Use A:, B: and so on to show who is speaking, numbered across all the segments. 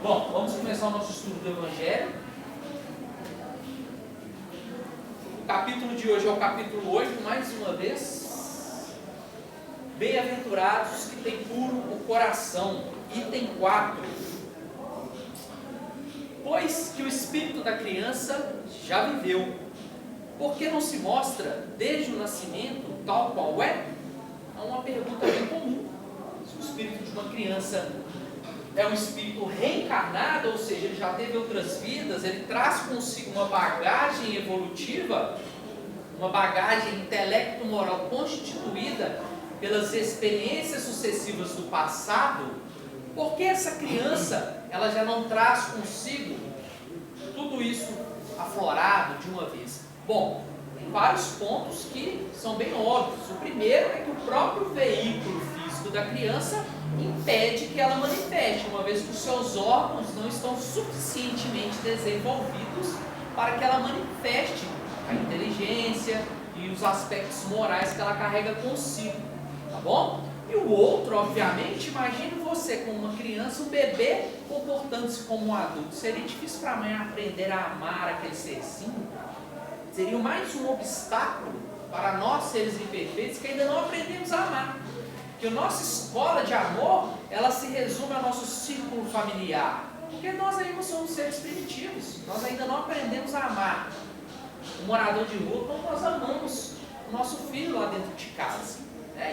A: Bom, vamos começar o nosso estudo do Evangelho. O capítulo de hoje é o capítulo 8, mais uma vez. Bem-aventurados os que têm puro o coração. Item 4. Pois que o espírito da criança já viveu, por que não se mostra desde o nascimento tal qual é? É uma pergunta bem comum. Se o espírito de uma criança é um espírito reencarnado, ou seja, ele já teve outras vidas, ele traz consigo uma bagagem evolutiva, uma bagagem intelecto-moral constituída pelas experiências sucessivas do passado, por que essa criança ela já não traz consigo tudo isso aflorado de uma vez? Bom, tem vários pontos que são bem óbvios. O primeiro é que o próprio veículo físico da criança impede que ela manifeste, uma vez que os seus órgãos não estão suficientemente desenvolvidos para que ela manifeste a inteligência e os aspectos morais que ela carrega consigo, tá bom? E o outro, obviamente, imagine você como uma criança, um bebê comportando-se como um adulto. Seria difícil para a mãe aprender a amar aquele serzinho? Seria mais um obstáculo para nós, seres imperfeitos, que ainda não aprendemos a amar. Porque a nossa escola de amor, ela se resume ao nosso círculo familiar. Porque nós ainda somos seres primitivos, nós ainda não aprendemos a amar o morador de rua como nós amamos o nosso filho lá dentro de casa.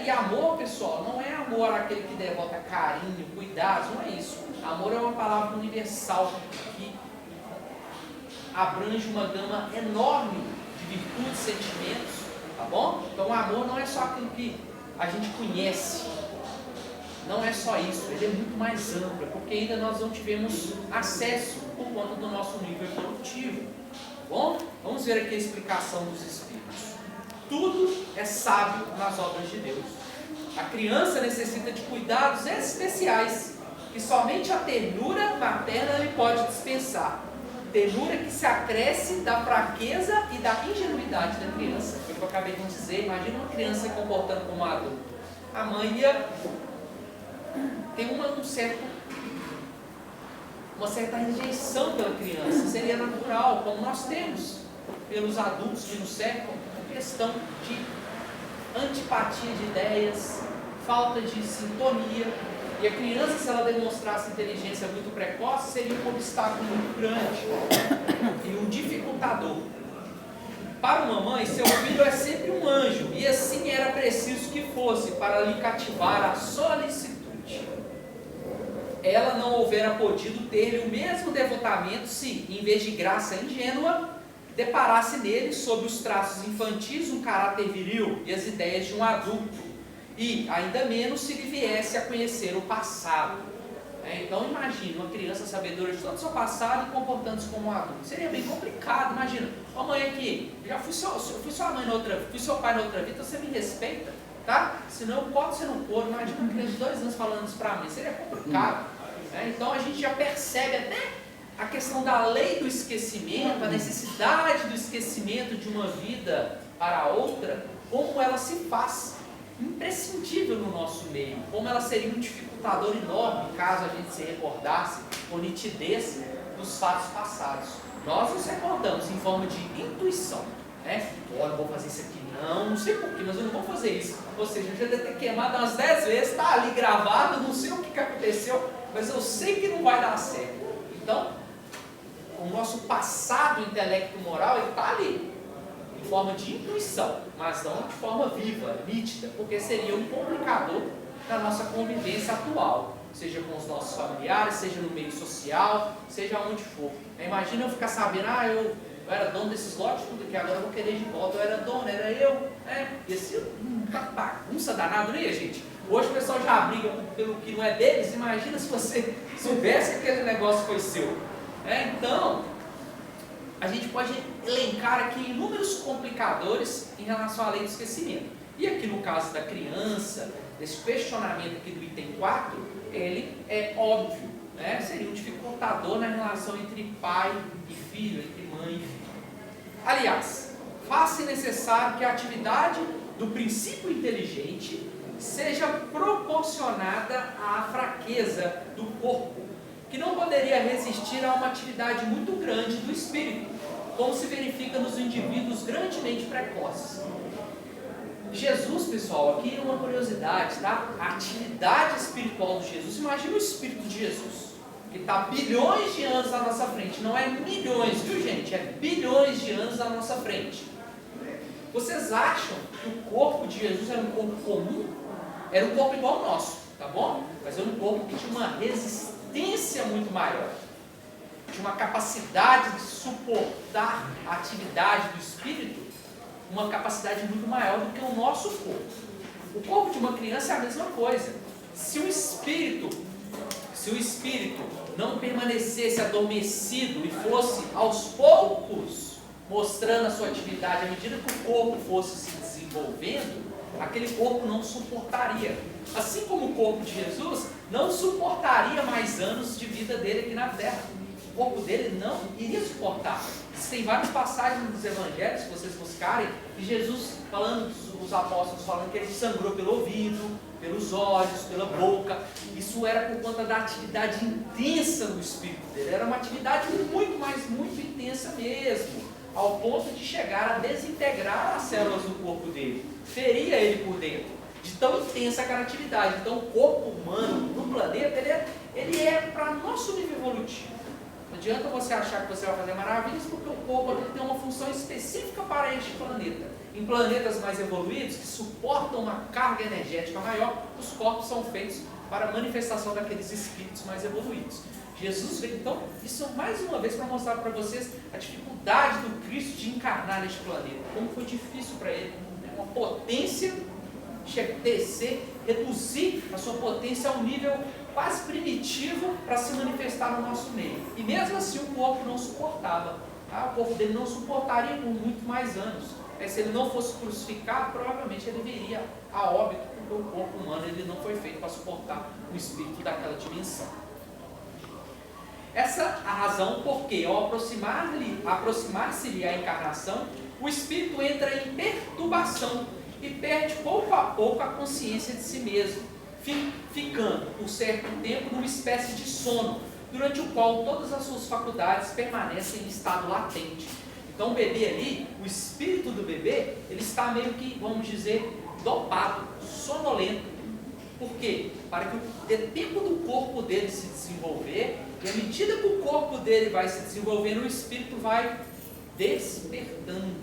A: E amor, pessoal, não é amor aquele que devota carinho, cuidados, não é isso. Amor é uma palavra universal que abrange uma gama enorme de virtudes, sentimentos, tá bom? Então o amor não é só aquilo que a gente conhece, não é só isso, ele é muito mais amplo, porque ainda nós não tivemos acesso por conta do nosso nível evolutivo, tá bom? Vamos ver aqui a explicação dos Espíritos. Tudo é sábio nas obras de Deus. A criança necessita de cuidados especiais, que somente a ternura materna lhe pode dispensar. Ternura que se acresce da fraqueza e da ingenuidade da criança. Foi o que eu acabei de dizer. Imagina uma criança se comportando como adulto. A mãe ia ter uma certa rejeição pela criança. Seria natural, como nós temos pelos adultos que nos cercam, uma questão de antipatia de ideias, falta de sintonia. E a criança, se ela demonstrasse inteligência muito precoce, seria um obstáculo muito grande e um dificultador. Para uma mãe, seu filho é sempre um anjo, e assim era preciso que fosse para lhe cativar a solicitude. Ela não houvera podido ter-lhe o mesmo devotamento se, em vez de graça ingênua, deparasse nele, sob os traços infantis, um caráter viril e as ideias de um adulto. E, ainda menos, se ele viesse a conhecer o passado. Então, imagine uma criança sabedora de todo o seu passado e comportando-se como um adulto. Seria bem complicado, imagina. Ó, mãe aqui, já fui sua mãe na outra vida, fui seu pai na outra vida, então você me respeita, tá? Senão eu boto você no couro. Imagina uma criança de 2 anos falando isso pra mim, seria complicado. Então, a gente já percebe até a questão da lei do esquecimento, a necessidade do esquecimento de uma vida para outra, como ela se faz imprescindível no nosso meio, como ela seria um dificultador enorme caso a gente se recordasse com nitidez dos fatos passados. Nós nos recordamos em forma de intuição, Olha, eu vou fazer isso aqui, não sei porquê, mas eu não vou fazer isso. Ou seja, eu já devo ter queimado umas 10 vezes, está ali gravado, não sei o que aconteceu, mas eu sei que não vai dar certo. Então, o nosso passado intelecto-moral está ali, em forma de intuição, mas não de forma viva, nítida, porque seria um complicador na nossa convivência atual, seja com os nossos familiares, seja no meio social, seja onde for. Imagina eu ficar sabendo, eu era dono desses lotes, tudo aqui, agora eu vou querer de volta, eu era dono, era eu, e assim, bagunça danada, não é, gente? Hoje o pessoal já briga pelo que não é deles, imagina se você soubesse que aquele negócio foi seu. Então, a gente pode elencar aqui inúmeros complicadores em relação à lei do esquecimento. E aqui no caso da criança, desse questionamento aqui do item 4, ele é óbvio, seria um dificultador na relação entre pai e filho, entre mãe e filho. Aliás, faz-se necessário que a atividade do princípio inteligente seja proporcionada à fraqueza do corpo, que não poderia resistir a uma atividade muito grande do espírito, como se verifica nos indivíduos grandemente precoces. Jesus, pessoal, aqui uma curiosidade, tá? A atividade espiritual de Jesus, imagina o Espírito de Jesus, que está bilhões de anos à nossa frente, não é milhões, viu gente? É bilhões de anos à nossa frente. Vocês acham que o corpo de Jesus era um corpo comum? Era um corpo igual ao nosso, tá bom? Mas era um corpo que tinha uma resistência muito maior, tinha uma capacidade de suportar a atividade do Espírito, uma capacidade muito maior do que o nosso corpo. O corpo de uma criança é a mesma coisa. Se o espírito não permanecesse adormecido e fosse aos poucos mostrando a sua atividade, à medida que o corpo fosse se desenvolvendo, aquele corpo não suportaria. Assim como o corpo de Jesus não suportaria mais anos de vida dele aqui na terra. O corpo dele não iria suportar. Tem várias passagens nos evangelhos, se vocês buscarem, de Jesus falando, os apóstolos falando que ele sangrou pelo ouvido, pelos olhos, pela boca. Isso era por conta da atividade intensa no espírito dele. Era uma atividade muito, mas muito intensa mesmo, ao ponto de chegar a desintegrar as células do corpo dele, feria ele por dentro, de tão intensa aquela atividade. Então o corpo humano no planeta, ele é para nosso nível evolutivo. Não adianta você achar que você vai fazer maravilhas, porque o corpo aqui tem uma função específica para este planeta. Em planetas mais evoluídos, que suportam uma carga energética maior, os corpos são feitos para a manifestação daqueles espíritos mais evoluídos. Jesus veio, então, isso mais uma vez para mostrar para vocês a dificuldade do Cristo de encarnar neste planeta. Como foi difícil para ele, né? Uma potência, descer, reduzir a sua potência a um nível quase primitivo para se manifestar no nosso meio. E mesmo assim o corpo não suportava. Tá? O corpo dele não suportaria por muito mais anos. Se ele não fosse crucificado, provavelmente ele viria a óbito, porque o corpo humano ele não foi feito para suportar o espírito daquela dimensão. Essa é a razão porque, ao aproximar-se-lhe a encarnação, o espírito entra em perturbação e perde pouco a pouco a consciência de si mesmo, ficando, por certo tempo, numa espécie de sono, durante o qual todas as suas faculdades permanecem em estado latente. Então o bebê ali, o espírito do bebê, ele está meio que, vamos dizer, dopado, sonolento. Por quê? Para que dê tempo do corpo dele se desenvolver, e à medida que o corpo dele vai se desenvolvendo, o espírito vai despertando.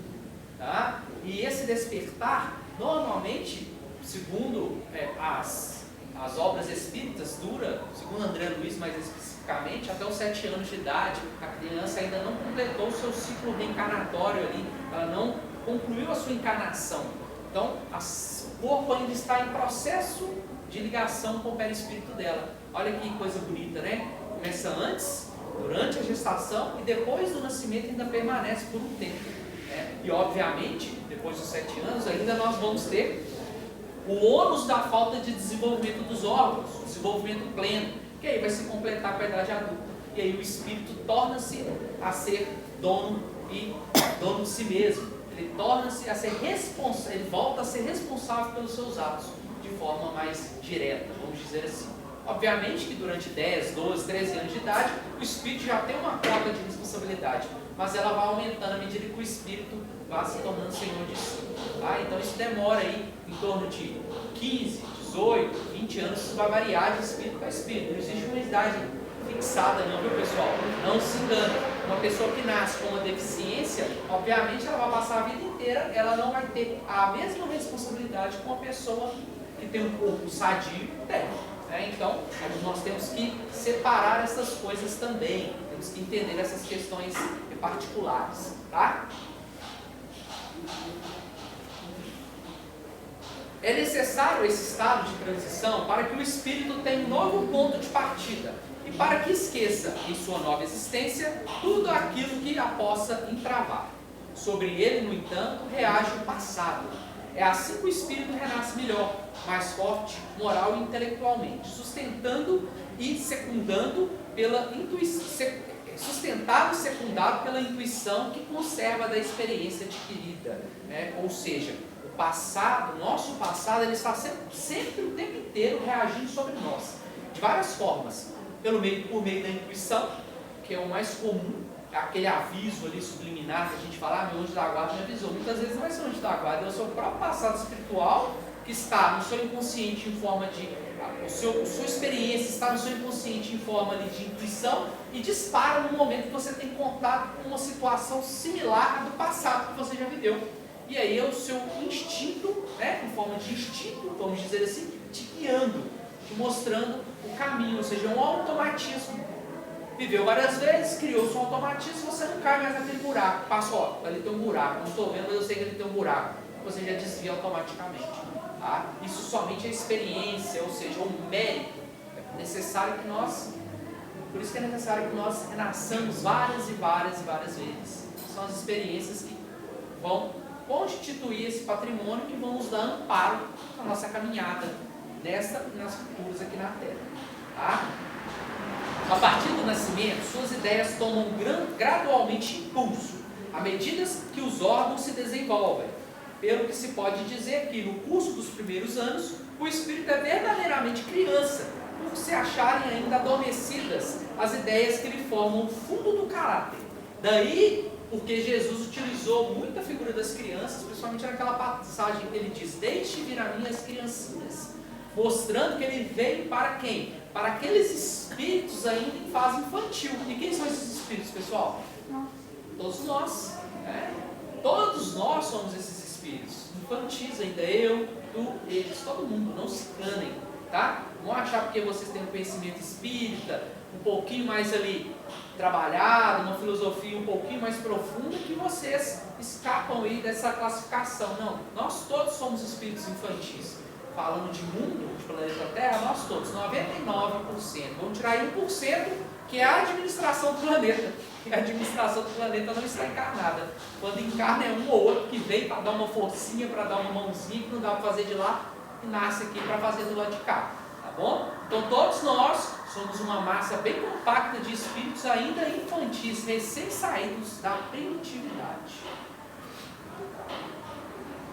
A: Tá? E esse despertar, normalmente, segundo as obras espíritas, dura, segundo André Luiz mais especificamente, até os 7 anos de idade. A criança ainda não completou o seu ciclo reencarnatório ali, ela não concluiu a sua encarnação. Então, o corpo ainda está em processo de ligação com o perispírito dela. Olha que coisa bonita, né? Começa antes, durante a gestação e depois do nascimento ainda permanece por um tempo. E obviamente, depois dos 7 anos, ainda nós vamos ter o ônus da falta de desenvolvimento dos órgãos, o desenvolvimento pleno, que aí vai se completar com a idade adulta. E aí o espírito torna-se a ser dono de si mesmo. Ele torna-se a ser responsável, ele volta a ser responsável pelos seus atos de forma mais direta, vamos dizer assim. Obviamente que durante 10, 12, 13 anos de idade, o espírito já tem uma cota de responsabilidade, mas ela vai aumentando à medida que o espírito vai se tornando senhor de si. Tá? Então isso demora aí em torno de 15, 18, 20 anos, isso vai variar de espírito para espírito. Não existe uma idade fixada não, viu pessoal? Não se engane. Uma pessoa que nasce com uma deficiência, obviamente ela vai passar a vida inteira, ela não vai ter a mesma responsabilidade com uma pessoa que tem um corpo sadio e tem. Então, nós temos que separar essas coisas também, temos que entender essas questões particulares, tá? É necessário esse estado de transição para que o espírito tenha um novo ponto de partida e para que esqueça, em sua nova existência, tudo aquilo que a possa entravar. Sobre ele, no entanto, reage o passado. É assim que o espírito renasce melhor, mais forte, moral e intelectualmente, sustentado e secundado pela intuição que conserva da experiência adquirida. Ou seja, o passado, nosso passado, ele está sempre o tempo inteiro reagindo sobre nós, de várias formas. por meio da intuição, que é o mais comum, aquele aviso ali subliminar que a gente fala, meu anjo da guarda me avisou. Muitas vezes não vai ser o anjo da guarda, é o seu próprio passado espiritual que está no seu inconsciente em forma de... sua experiência está no seu inconsciente em forma ali de intuição e dispara no momento que você tem contato com uma situação similar à do passado que você já viveu. E aí é o seu instinto, né, em forma de instinto, vamos dizer assim, te guiando, te mostrando o caminho, ou seja, um automatismo. Viveu várias vezes, criou-se um automatismo, você não cai mais naquele buraco. Passa, ó, ali tem um buraco, não estou vendo, mas eu sei que ele tem um buraco. Você já desvia automaticamente. Tá? Isso somente é experiência, ou seja, o mérito. É necessário que nós, por isso que é necessário que nós renasçamos várias e várias e várias vezes. São as experiências que vão constituir esse patrimônio que vão nos dar amparo na nossa caminhada nas futuras aqui na Terra. Tá? A partir do nascimento, suas ideias tomam gradualmente impulso, à medida que os órgãos se desenvolvem. Pelo que se pode dizer que, no curso dos primeiros anos, o espírito é verdadeiramente criança, por se acharem ainda adormecidas as ideias que lhe formam o fundo do caráter. Daí, porque Jesus utilizou muito a figura das crianças, principalmente naquela passagem que ele diz, deixe vir a mim as criancinhas, mostrando que ele veio para quem? Para aqueles espíritos ainda em fase infantil. E quem são esses espíritos, pessoal? Todos nós. Né? Todos nós somos esses espíritos. Infantis ainda, eu, tu, eles, todo mundo. Não se enganem. Tá? Não achar porque vocês têm um conhecimento espírita, um pouquinho mais ali trabalhado, uma filosofia um pouquinho mais profunda, que vocês escapam aí dessa classificação. Não, nós todos somos espíritos infantis. Falando de mundo, de planeta Terra, nós todos, 99%. Vamos tirar aí 1%, que é a administração do planeta. E a administração do planeta não está encarnada. Quando encarna é um ou outro que vem para dar uma forcinha, para dar uma mãozinha, que não dá para fazer de lá, e nasce aqui para fazer do lado de cá. Tá bom? Então todos nós somos uma massa bem compacta de espíritos ainda infantis, recém-saídos da primitividade.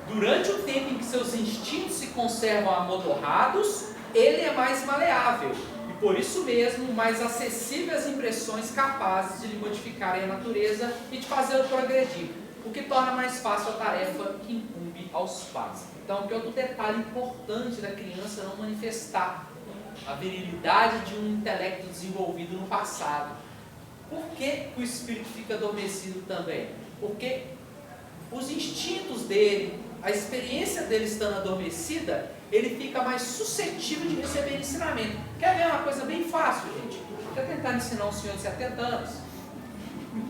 A: Durante o tempo em que seus instintos se conservam amodorrados, ele é mais maleável e, por isso mesmo, mais acessível às impressões capazes de lhe modificarem a natureza e de fazê-lo progredir, o que torna mais fácil a tarefa que incumbe aos pais. Então, que é outro detalhe importante da criança não manifestar a virilidade de um intelecto desenvolvido no passado. Por que o espírito fica adormecido também? Porque os instintos dele, a experiência dele estando adormecida, ele fica mais suscetível de receber ensinamento. Quer ver uma coisa bem fácil, gente? Vou tentar ensinar um senhor de 70 anos.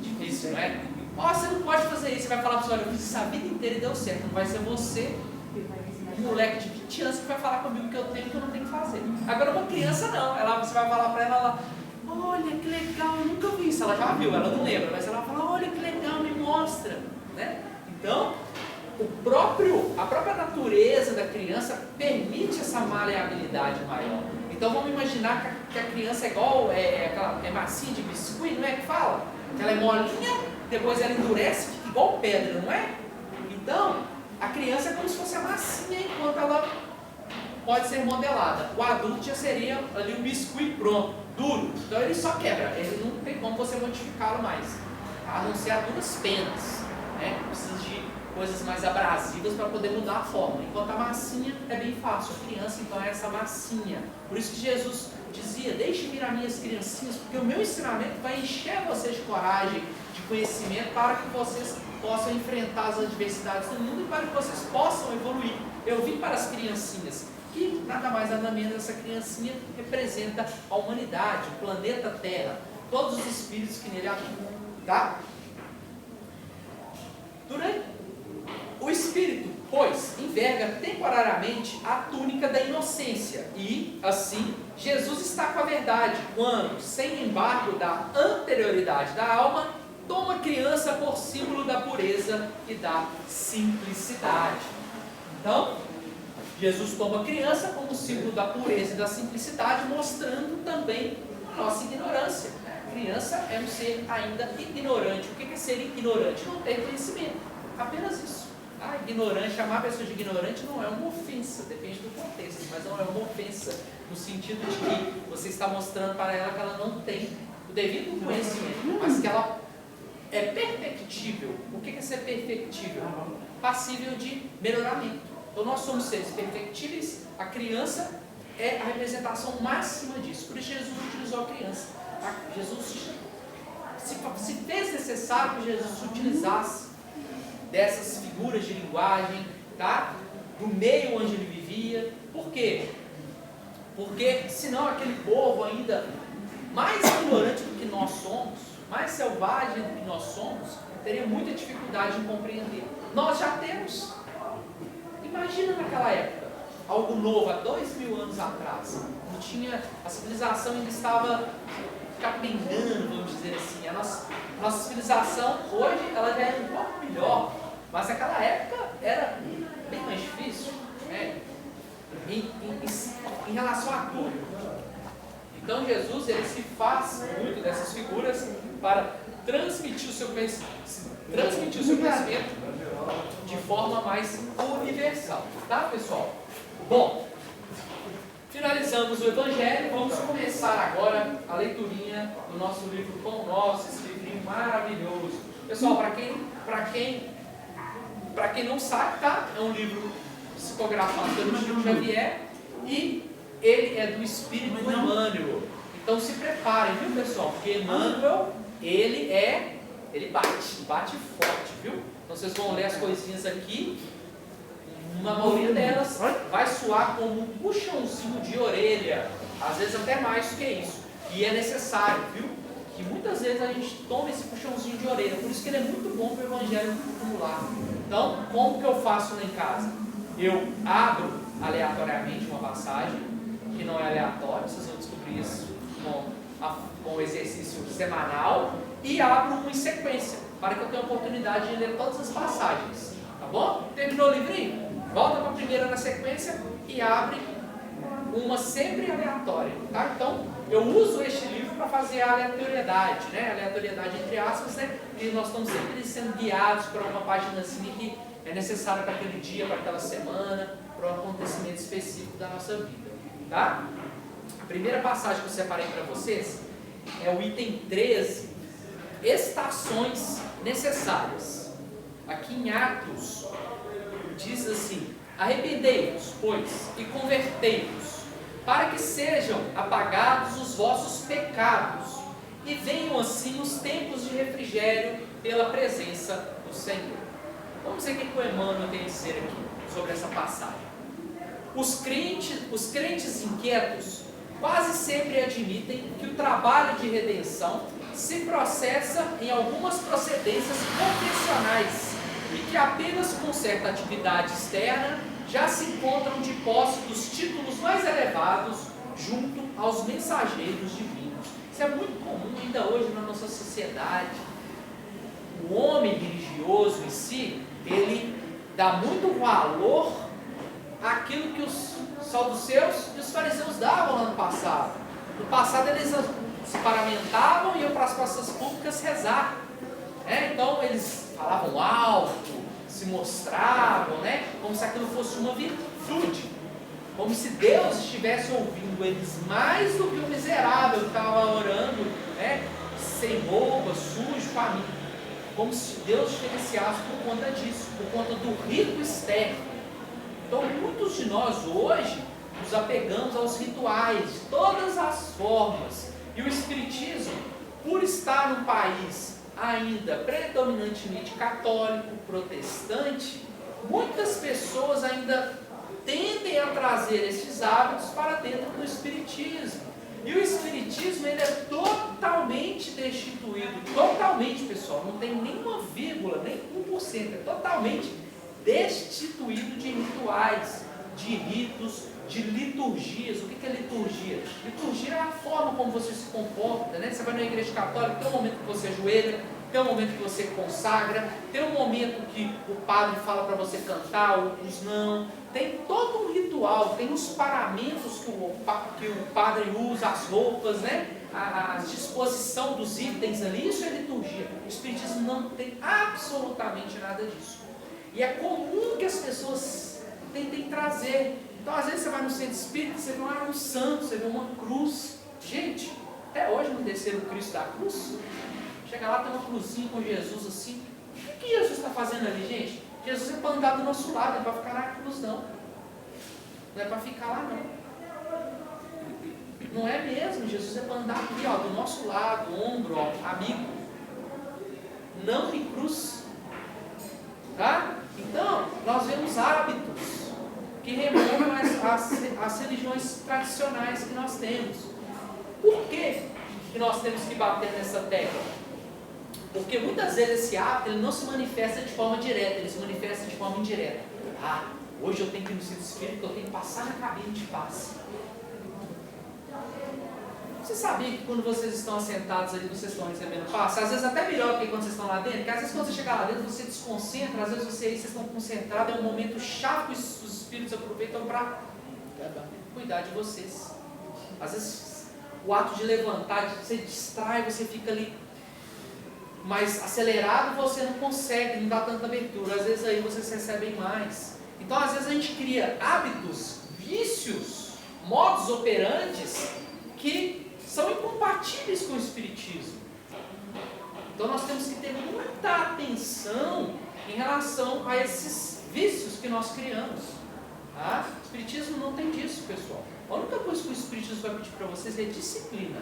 A: Difícil, não é? Ó, você não pode fazer isso. Você vai falar para o senhor, eu fiz isso a vida inteira e deu certo. Não vai ser você, um moleque de 20 anos, que vai falar comigo que eu tenho e que eu não tenho que fazer. Agora, uma criança não. Você vai falar para ela, olha que legal, eu nunca vi isso. Ela já viu, ela não lembra, mas ela vai falar, olha que legal, me mostra. Né? Então, a própria natureza da criança permite essa maleabilidade maior. Então vamos imaginar que a criança é igual aquela massinha de biscuit, não é que fala? Que ela é molinha, depois ela endurece, fica igual pedra, não é? Então, a criança é como se fosse a massinha enquanto ela pode ser modelada. O adulto já seria ali um biscuit pronto, duro. Então ele só quebra, ele não tem como você modificá-lo mais, a não ser a duras penas. Né? Precisa de coisas mais abrasivas para poder mudar a forma. Enquanto a massinha é bem fácil. A criança, então, é essa massinha. Por isso que Jesus dizia, deixe vir a minhas criancinhas, porque o meu ensinamento vai encher vocês de coragem, de conhecimento, para que vocês possam enfrentar as adversidades do mundo e para que vocês possam evoluir. Eu vim para as criancinhas, que nada mais nada menos essa criancinha representa a humanidade, o planeta Terra, todos os espíritos que nele habitam. Tá? O espírito, pois, enverga temporariamente a túnica da inocência e, assim, Jesus está com a verdade quando, sem embargo da anterioridade da alma, toma a criança por símbolo da pureza e da simplicidade. Então, Jesus toma a criança como símbolo da pureza e da simplicidade, mostrando também a nossa ignorância. A criança é um ser ainda ignorante. O que é ser ignorante? Não ter conhecimento. Apenas isso. Ignorante, chamar a pessoa de ignorante não é uma ofensa, depende do contexto, mas não é uma ofensa no sentido de que você está mostrando para ela que ela não tem o devido conhecimento, mas que ela é perfectível. O que é ser perfectível? Passível de melhoramento. Então nós somos seres perfectíveis, a criança é a representação máxima disso. Por isso Jesus utilizou a criança. Jesus se fez necessário que Jesus utilizasse dessas figuras de linguagem, tá? Do meio onde ele vivia. Por quê? Porque senão aquele povo ainda mais ignorante do que nós somos, mais selvagem do que nós somos, teria muita dificuldade em compreender. Nós já temos. Imagina naquela época, algo novo, há 2000 anos atrás. Não tinha, a civilização ainda estava capengando, vamos dizer assim. A nossa civilização hoje ela já é um pouco melhor, mas naquela época era bem mais difícil, né? Em relação a tudo. Então Jesus ele se faz muito dessas figuras para transmitir o seu conhecimento de forma mais universal, tá, pessoal? Bom, finalizamos o Evangelho, vamos começar agora a leiturinha do nosso livro Pão Nosso, esse livrinho maravilhoso. Pessoal, para quem não sabe, tá? É um livro psicografado pelo Chico Xavier e ele é do Espírito Emmanuel. Então se preparem, viu, pessoal? Porque Emmanuel, ele bate forte, viu? Então vocês vão ler as coisinhas aqui, uma maioria delas vai soar como um puxãozinho de orelha, às vezes até mais do que isso. E é necessário, viu? Que muitas vezes a gente tome esse puxãozinho de orelha, por isso que ele é muito bom para o Evangelho acumular. Então, como que eu faço lá em casa? Eu abro aleatoriamente uma passagem, que não é aleatório, vocês vão descobrir isso com o exercício semanal, e abro uma em sequência, para que eu tenha a oportunidade de ler todas as passagens, tá bom? Terminou o livrinho? Volta para a primeira na sequência e abre uma sempre aleatória, tá? Então, eu uso este livro para fazer a aleatoriedade, né? Aleatoriedade entre aspas, né? E nós estamos sempre sendo guiados por uma paginazinha que é necessária para aquele dia, para aquela semana, para um acontecimento específico da nossa vida, tá? A primeira passagem que eu separei para vocês é o item 13, estações necessárias. Aqui em Atos, diz assim: arrependei-vos, pois, e convertei-vos, para que sejam apagados os vossos pecados, e venham assim os tempos de refrigério pela presença do Senhor. Vamos ver o que o Emmanuel tem a dizer aqui sobre essa passagem. Os crentes inquietos quase sempre admitem que o trabalho de redenção se processa em algumas procedências confessionais e que apenas com certa atividade externa já se encontram de posse dos títulos mais elevados junto aos mensageiros divinos. Isso é muito comum ainda hoje na nossa sociedade. O homem religioso em si, ele dá muito valor àquilo que os saduceus e os fariseus davam lá no passado. No passado eles se paramentavam e iam para as praças públicas rezar. Então eles falavam alto, se mostravam, como se aquilo fosse uma virtude. Como se Deus estivesse ouvindo eles mais do que o miserável que estava orando, sem roupa, sujo, faminto. Como se Deus diferenciasse por conta disso, por conta do rito externo. Então muitos de nós hoje nos apegamos aos rituais, de todas as formas. E o Espiritismo, por estar num país ainda predominantemente católico, protestante, muitas pessoas ainda tendem a trazer esses hábitos para dentro do Espiritismo. E o Espiritismo ele é totalmente destituído, totalmente, pessoal, não tem nenhuma vírgula, nem 1%, é totalmente destituído de rituais, de ritos, de liturgias. O que é liturgia? Liturgia é a forma como você se comporta, Você vai na igreja católica, tem um momento que você ajoelha, tem um momento que você consagra, tem um momento que o padre fala para você cantar, outros não. Tem todo um ritual, tem os paramentos que o padre usa, as roupas, a disposição dos itens ali, isso é liturgia. O Espiritismo não tem absolutamente nada disso. E é comum que as pessoas tentem trazer. Então, às vezes você vai no centro espírita, você vê um santo, você vê uma cruz. Gente, até hoje não desceram o Cristo da cruz. Chega lá, tem uma cruzinha com Jesus assim. O que Jesus está fazendo ali, gente? Jesus é para andar do nosso lado, não é para ficar na cruz, não. Não é para ficar lá, não. Não é mesmo, Jesus é para andar aqui, ó, do nosso lado, ombro, ó, amigo. Não em cruz. Tá? Então, nós vemos hábitos que removem as religiões tradicionais que nós temos. Por que nós temos que bater nessa tecla? Porque muitas vezes esse hábito ele não se manifesta de forma direta, ele se manifesta de forma indireta. Ah, hoje eu tenho que ir no centro espírita, eu tenho que passar na cabine de passe. Você sabia que quando vocês estão assentados ali, vocês estão recebendo passe? Às vezes até melhor do que quando vocês estão lá dentro, porque às vezes quando você chega lá dentro, você desconcentra, às vezes vocês estão concentrados, é um momento chato que os espíritos aproveitam para cuidar de vocês. Às vezes o ato de levantar, você distrai, você fica ali mais acelerado, você não consegue, não dá tanta abertura, às vezes aí vocês recebem mais. Então às vezes a gente cria hábitos, vícios, modos operantes que são incompatíveis com o Espiritismo. Então nós temos que ter muita atenção em relação a esses vícios que nós criamos. Tá? O Espiritismo não tem disso, pessoal. A única coisa que o Espiritismo vai pedir para vocês é disciplina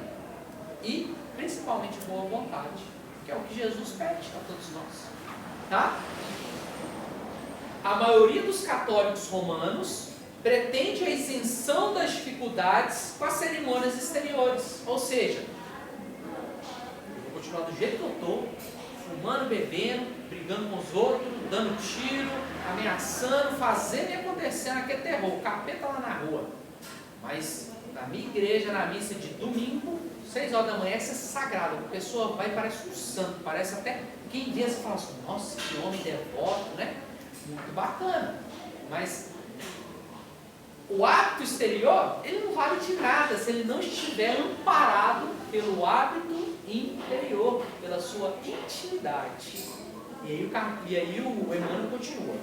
A: e principalmente boa vontade, que é o que Jesus pede a todos nós. Tá? A maioria dos católicos romanos pretende a isenção das dificuldades com as cerimônias exteriores. Ou seja, eu vou continuar do jeito que eu estou, fumando, bebendo, brigando com os outros, dando tiro, ameaçando, fazendo e acontecendo aquele terror, o capeta lá na rua. Mas na minha igreja, na missa de domingo, 6 horas da manhã, isso é sagrado. A pessoa vai e parece um santo, parece até quem vê você fala assim, nossa, que homem devoto, né? Muito bacana. Mas o hábito exterior, ele não vale de nada se ele não estiver amparado pelo hábito interior, pela sua intimidade. E aí o Emmanuel continua.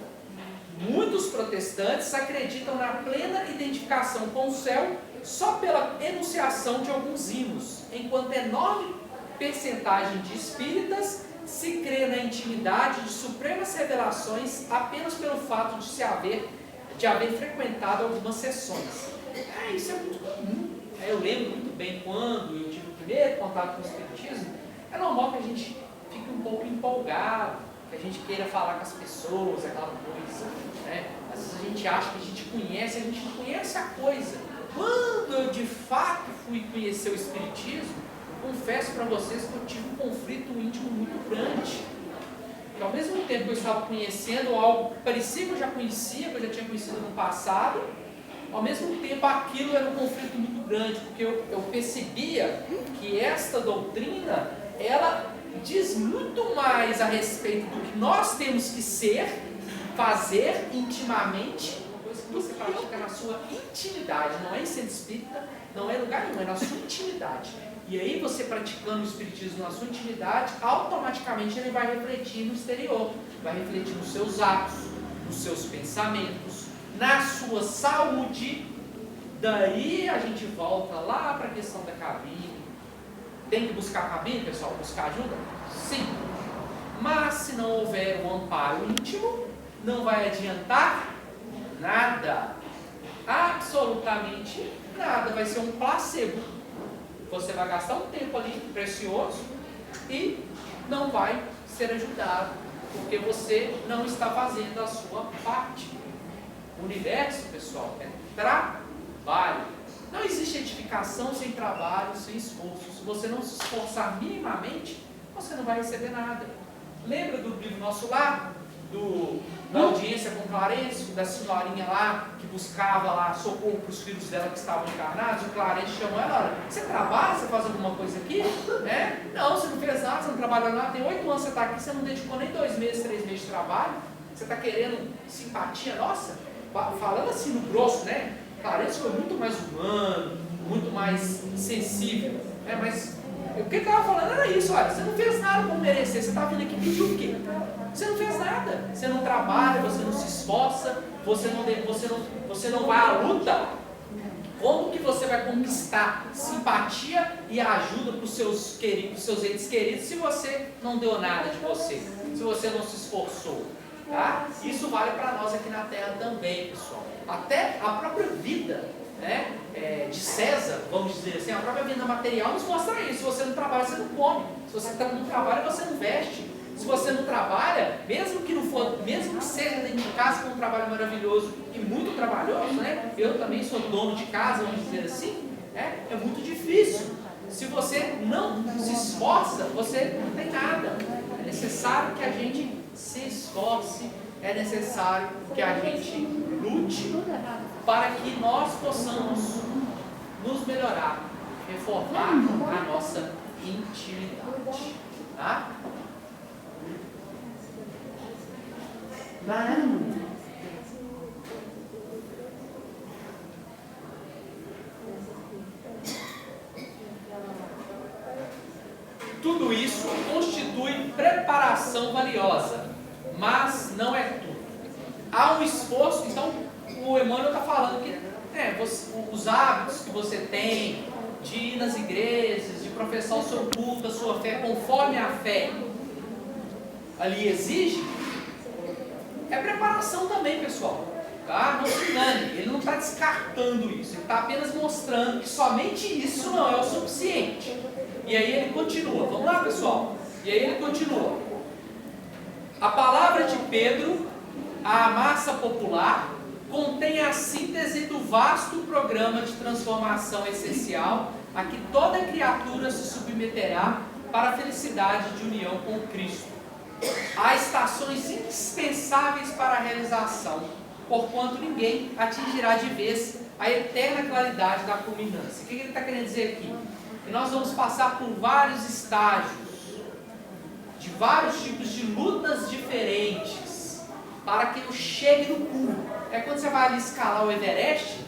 A: Muitos protestantes acreditam na plena identificação com o céu só pela enunciação de alguns hinos, enquanto enorme percentagem de espíritas se crê na intimidade de supremas revelações apenas pelo fato de haver frequentado algumas sessões. Isso é muito comum. Eu lembro muito bem quando eu tive o primeiro contato com o Espiritismo, é normal que a gente fique um pouco empolgado, que a gente queira falar com as pessoas, aquela coisa, né? Às vezes a gente acha que a gente não conhece a coisa. Quando eu de fato fui conhecer o Espiritismo, confesso para vocês que eu tive um conflito íntimo muito grande. Que ao mesmo tempo que eu estava conhecendo algo que parecia que eu já conhecia, que eu já tinha conhecido no passado, ao mesmo tempo aquilo era um conflito muito grande, porque eu percebia que esta doutrina, ela diz muito mais a respeito do que nós temos que ser, fazer intimamente, coisa que você pratica na sua intimidade, não é em centro espírita, não é em lugar nenhum, é na sua intimidade. E aí você praticando o Espiritismo na sua intimidade, automaticamente ele vai refletir no exterior, vai refletir nos seus atos, nos seus pensamentos, na sua saúde. Daí a gente volta lá para a questão da cabine. Tem que buscar cabine, pessoal? Buscar ajuda? Sim. Mas se não houver um amparo íntimo, não vai adiantar nada. Absolutamente nada. Vai ser um placebo. Você vai gastar um tempo ali precioso e não vai ser ajudado, porque você não está fazendo a sua parte. O universo, pessoal, é trabalho. Não existe edificação sem trabalho, sem esforço. Se você não se esforçar minimamente, você não vai receber nada. Lembra do livro Nosso Lar? Da audiência com Clarence, da senhorinha lá que buscava lá socorro para os filhos dela que estavam encarnados. O Clarence chamou ela: olha, você trabalha, você faz alguma coisa aqui? Não, você não fez nada, você não trabalhou nada, tem 8 anos você está aqui, você não dedicou nem 2 meses, 3 meses de trabalho, você está querendo simpatia nossa? Falando assim no grosso, né? Clarence foi muito mais humano, muito mais sensível, mas O que ele estava falando era isso, olha, você não fez nada por merecer, você está vindo aqui pedir o quê? Você não fez nada, você não trabalha, você não se esforça, você não vai à luta. Como que você vai conquistar simpatia e ajuda para os seus entes queridos se você não deu nada de você, se você não se esforçou? Tá? Isso vale para nós aqui na Terra também, pessoal. Até a própria vida, né, de César, vamos dizer assim, a própria vida material nos mostra isso. Se você não trabalha, você não come. Se você não trabalha, você não veste. Se você não trabalha, mesmo que seja dentro de casa, com um trabalho maravilhoso e muito trabalhoso, né? Eu também sou dono de casa, vamos dizer assim, é muito difícil. Se você não se esforça, você não tem nada. É necessário que a gente se esforce, é necessário que a gente lute para que nós possamos nos melhorar, reformar a nossa intimidade. Tá? Tudo isso constitui preparação valiosa, mas não é tudo. Há um esforço, então o Emmanuel está falando que os hábitos que você tem de ir nas igrejas, de professar o seu culto, a sua fé, conforme a fé ali exige, é preparação também, pessoal. Tá? Não se engane, ele não está descartando isso, ele está apenas mostrando que somente isso não é o suficiente. E aí ele continua, vamos lá, pessoal. E aí ele continua. A palavra de Pedro, a massa popular, contém a síntese do vasto programa de transformação essencial a que toda criatura se submeterá para a felicidade de união com Cristo. Há estações indispensáveis para a realização, porquanto ninguém atingirá de vez a eterna claridade da culminância. O que ele está querendo dizer aqui? Que nós vamos passar por vários estágios, de vários tipos de lutas diferentes, para que eu chegue no cume. É quando você vai ali escalar o Everest,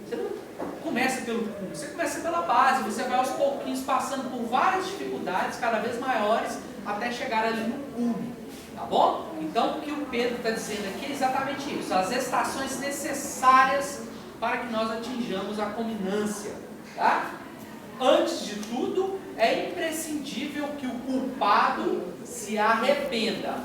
A: você não começa pelo cume, você começa pela base, você vai aos pouquinhos passando por várias dificuldades cada vez maiores, até chegar ali no cume, tá bom? Então o que o Pedro está dizendo aqui é exatamente isso, as estações necessárias para que nós atinjamos a culminância, tá? Antes de tudo, é imprescindível que o culpado se arrependa,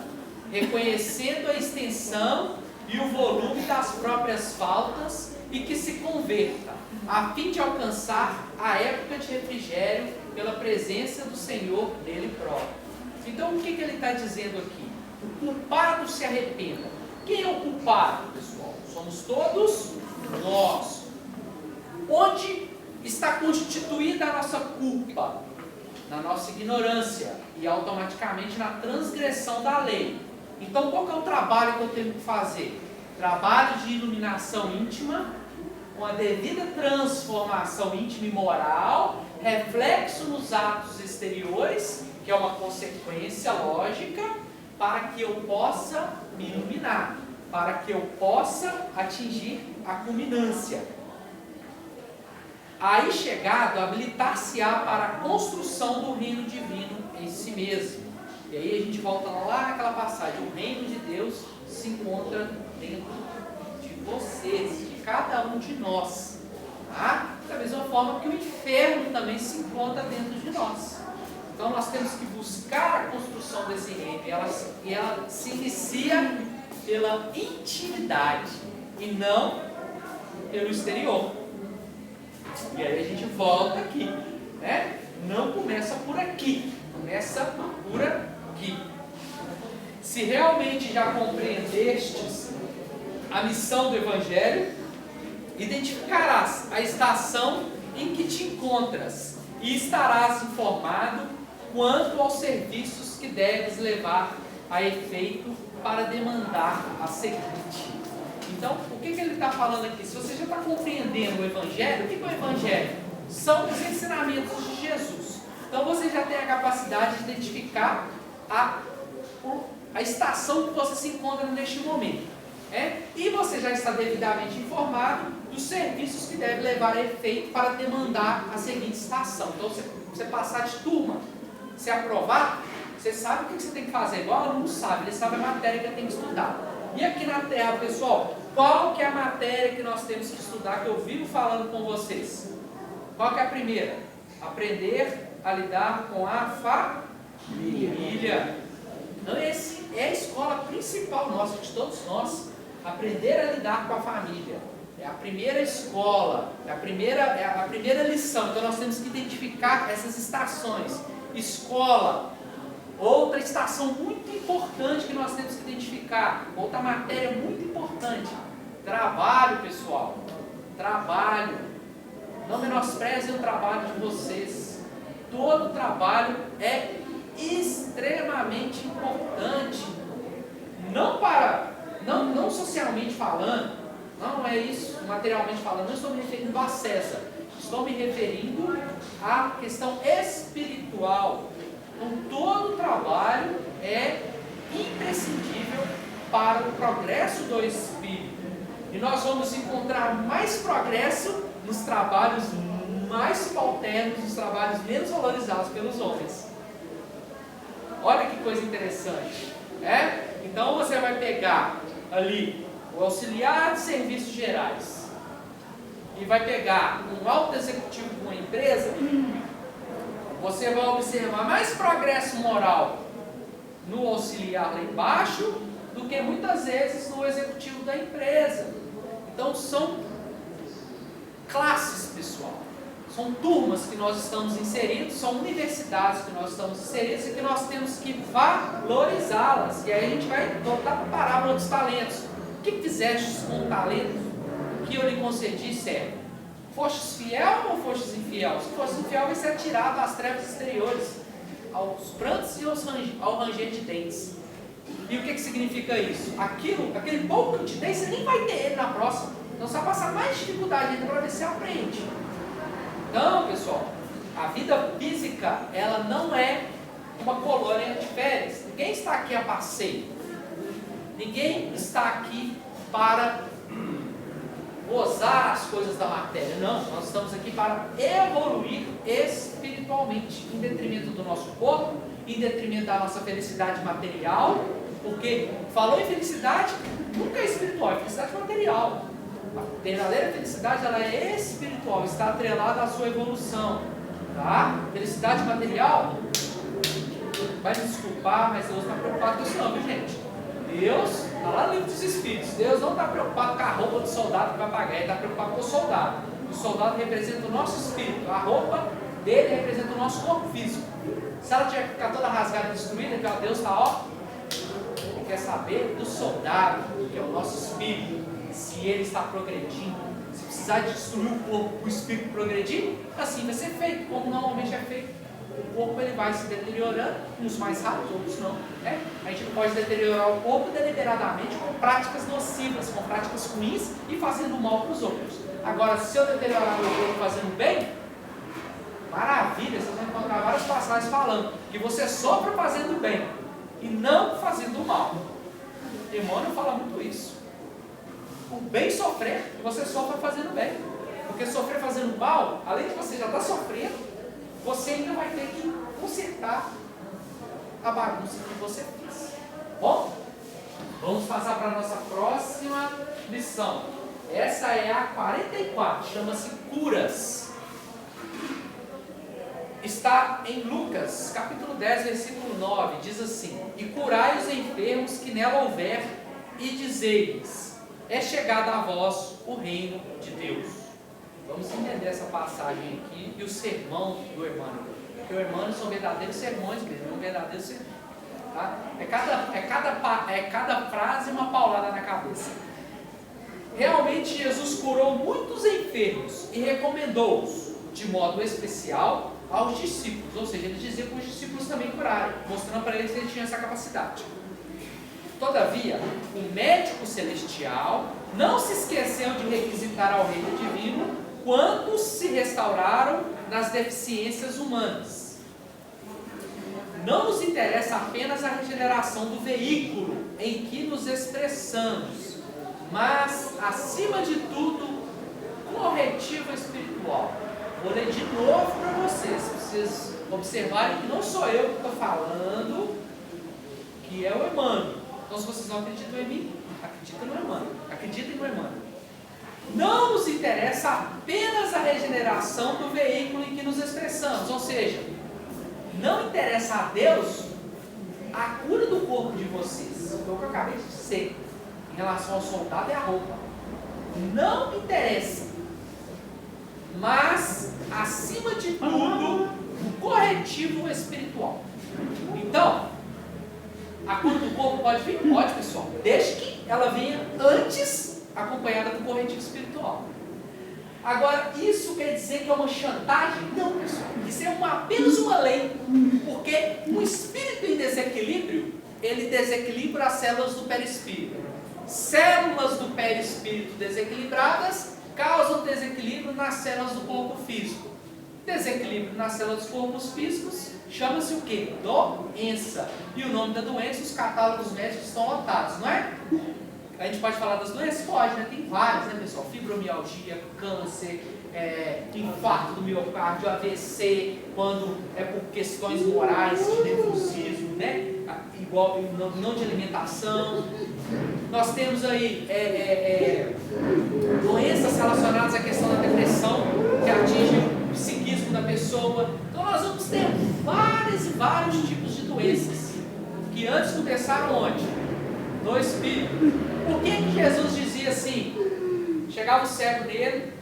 A: reconhecendo a extensão e o volume das próprias faltas e que se converta, a fim de alcançar a época de refrigério pela presença do Senhor nele próprio. Então, o que ele está dizendo aqui? O culpado se arrependa. Quem é o culpado, pessoal? Somos todos nós. Onde está constituída a nossa culpa? Na nossa ignorância e automaticamente na transgressão da lei. Então, qual que é o trabalho que eu tenho que fazer? Trabalho de iluminação íntima, com a devida transformação íntima e moral, reflexo nos atos exteriores, que é uma consequência lógica, para que eu possa me iluminar, para que eu possa atingir a culminância. Aí chegado, habilitar-se-á para a construção do reino divino em si mesmo. E aí a gente volta lá naquela passagem, o reino de Deus se encontra dentro de vocês, de cada um de nós. Tá? Da mesma forma que o inferno também se encontra dentro de nós. Então nós temos que buscar a construção desse reino, e ela se inicia pela intimidade e não pelo exterior. E aí a gente volta aqui, né? Não começa por aqui, começa por aqui. Se realmente já compreendestes a missão do Evangelho, identificarás a estação em que te encontras e estarás informado quanto aos serviços que deves levar a efeito para demandar a seguinte. Então, o que ele está falando aqui? Se você já está compreendendo o Evangelho, o que é o Evangelho? São os ensinamentos de Jesus. Então, você já tem a capacidade de identificar a estação que você se encontra neste momento. E você já está devidamente informado dos serviços que deve levar a efeito para demandar a seguinte estação. Então, você passar de turma, se aprovar, você sabe o que você tem que fazer. Igual o aluno sabe, ele sabe a matéria que ele tem que estudar. E aqui na Terra, pessoal, qual que é a matéria que nós temos que estudar, que eu vivo falando com vocês? Qual que é a primeira? Aprender a lidar com a família. Então, essa é a escola principal nossa, de todos nós. Aprender a lidar com a família. É a primeira escola, é a primeira lição. Então, nós temos que identificar essas estações. Escola. Outra estação muito importante que nós temos que identificar, outra matéria muito importante, trabalho, pessoal, trabalho. Não menosprezem o trabalho de vocês. Todo trabalho é extremamente importante. Não socialmente falando, não é isso, materialmente falando, não estou me referindo a César, estou me referindo à questão espiritual. Então, todo trabalho é imprescindível para o progresso do espírito. E nós vamos encontrar mais progresso nos trabalhos mais subalternos, nos trabalhos menos valorizados pelos homens. Olha que coisa interessante. Então, você vai pegar ali o auxiliar de serviços gerais e vai pegar um alto executivo de uma empresa. Você vai observar mais progresso moral no auxiliar lá embaixo do que muitas vezes no executivo da empresa. Então são classes, pessoal. São turmas que nós estamos inseridos, são universidades que nós estamos inseridos e que nós temos que valorizá-las. E aí a gente vai voltar para a parábola dos talentos. O que fizestes com o talento que eu lhe concedi, servo? Fostes fiel ou fostes infiel? Se fosse infiel, vai ser atirado às trevas exteriores, aos prantos e ao ranger de dentes. E o que significa isso? Aquele pouco que eu te dei, você nem vai ter ele na próxima. Então você vai passar mais dificuldade ainda para ver se aprende. Então, pessoal, a vida física, ela não é uma colônia de férias. Ninguém está aqui a passeio. Ninguém está aqui para gozar as coisas da matéria. Não, nós estamos aqui para evoluir espiritualmente, em detrimento do nosso corpo, em detrimento da nossa felicidade material, porque falou em felicidade, nunca é espiritual, é felicidade material. A verdadeira felicidade, ela é espiritual, está atrelada à sua evolução, tá? Felicidade material, vai me desculpar, mas Deus não está preocupado com isso não, viu, gente? Deus, está lá no livro dos Espíritos, Deus não está preocupado com a roupa do soldado que vai pagar, Ele está preocupado com o soldado. O soldado representa o nosso espírito, a roupa dele representa o nosso corpo físico. Se ela tiver que ficar toda rasgada e destruída, que Deus está, Ele quer saber do soldado, que é o nosso espírito, se ele está progredindo. Se precisar de destruir o corpo, o espírito progredir, assim vai ser feito, como normalmente é feito. O corpo ele vai se deteriorando, uns mais rápidos, outros não. A gente não pode deteriorar o corpo deliberadamente com práticas nocivas, com práticas ruins e fazendo mal para os outros. Agora, se eu deteriorar meu corpo fazendo bem, maravilha, vocês vão encontrar várias passagens falando que você sofre fazendo bem e não fazendo mal. Emmanuel fala muito isso. O bem sofrer, e você sofre fazendo bem. Porque sofrer fazendo mal, além de você já estar sofrendo, você ainda vai ter que consertar a bagunça que você fez. Bom, vamos passar para a nossa próxima lição. Essa é a 44, chama-se curas. Está em Lucas, capítulo 10, versículo 9, diz assim: E curai os enfermos que nela houver, e dizei-lhes: é chegado a vós o reino de Deus. Vamos entender essa passagem aqui e o sermão do Emmanuel. Porque o Emmanuel são verdadeiros sermões mesmo, é um verdadeiro sermão. Tá? É cada frase uma paulada na cabeça. Realmente Jesus curou muitos enfermos e recomendou-os, de modo especial, aos discípulos. Ou seja, ele dizia para os discípulos também curarem, mostrando para eles que ele tinha essa capacidade. Todavia, o médico celestial não se esqueceu de requisitar ao reino divino quantos se restauraram nas deficiências humanas. Não nos interessa apenas a regeneração do veículo em que nos expressamos, mas, acima de tudo, corretivo espiritual. Vou ler de novo para vocês observarem que não sou eu que estou falando, que é o Emmanuel. Então, se vocês não acreditam em mim, acreditem no Emmanuel. Acreditem no Emmanuel. Não nos interessa apenas a regeneração do veículo em que nos expressamos, ou seja, não interessa a Deus a cura do corpo de vocês, foi o que eu acabei de dizer, em relação ao soldado e à roupa. Não interessa, mas, acima de tudo, o corretivo espiritual. Então, a cura do corpo pode vir? Pode, pessoal, desde que ela venha antes acompanhada do corretivo espiritual. Agora, isso quer dizer que é uma chantagem? Não, pessoal. Isso é apenas uma lei. Porque um espírito em desequilíbrio, ele desequilibra as células do perispírito. Células do perispírito desequilibradas causam desequilíbrio nas células do corpo físico. Desequilíbrio nas células dos corpos físicos chama-se o quê? Doença. E o nome da doença, os catálogos médicos estão lotados, não é? A gente pode falar das doenças? Pode, né? Tem várias, né, pessoal? Fibromialgia, câncer, infarto do miocárdio, AVC, quando é por questões morais, de nervosismo, né? Igual não de alimentação. Nós temos aí doenças relacionadas à questão da depressão, que atinge o psiquismo da pessoa. Então nós vamos ter vários e vários tipos de doenças, que antes começaram onde? No espírito. Por que Jesus dizia assim? Chegava o cego nele,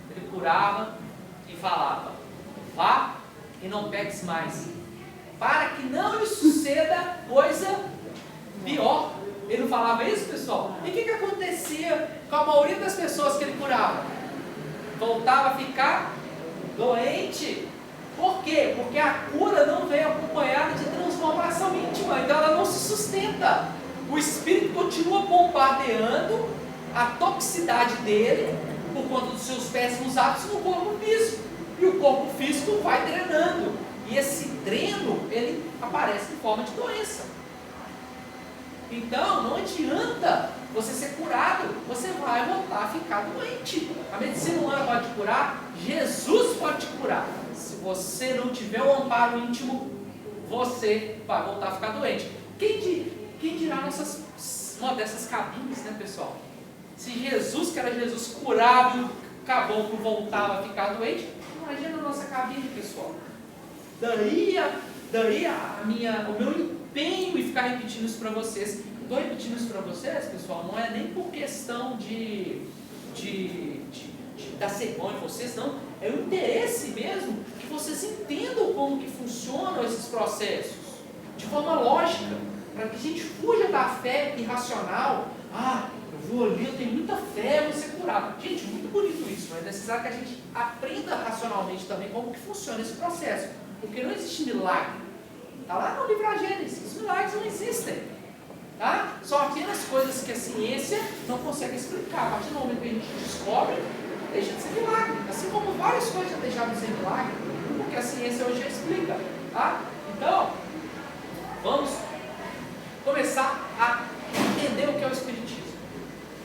A: ele curava e falava: vá e não peques mais, para que não lhe suceda coisa pior. Ele não falava isso, pessoal? E o que acontecia com a maioria das pessoas que ele curava? Voltava a ficar doente. Por quê? Porque a cura não vem acompanhada de transformação íntima, então ela não se sustenta. O espírito continua bombardeando a toxicidade dele por conta dos seus péssimos hábitos no corpo físico. E o corpo físico vai drenando. E esse dreno, ele aparece em forma de doença. Então, não adianta você ser curado, você vai voltar a ficar doente. A medicina humana pode te curar, Jesus pode te curar. Se você não tiver o amparo íntimo, você vai voltar a ficar doente. Quem dirá uma dessas cabines, né, pessoal? Se Jesus, que era Jesus, curava e o caboclo voltava a ficar doente, imagina a nossa cabine, pessoal. Daí o meu empenho em ficar repetindo isso para vocês. Estou repetindo isso para vocês, pessoal, não é nem por questão da cerimônia de vocês, não. É o interesse mesmo que vocês entendam como que funcionam esses processos, de forma lógica, para que a gente fuja da fé irracional. Eu vou ali, eu tenho muita fé, eu vou ser curado. Gente, muito bonito isso, mas é necessário que a gente aprenda racionalmente também como que funciona esse processo, porque não existe milagre. Está lá no livro da Gênesis, os milagres não existem. Tá? São apenas coisas que a ciência não consegue explicar. A partir do momento que a gente descobre, deixa de ser milagre. Assim como várias coisas já deixaram de ser milagre, porque a ciência hoje já explica. Tá? Então, vamos começar a entender o que é o Espiritismo.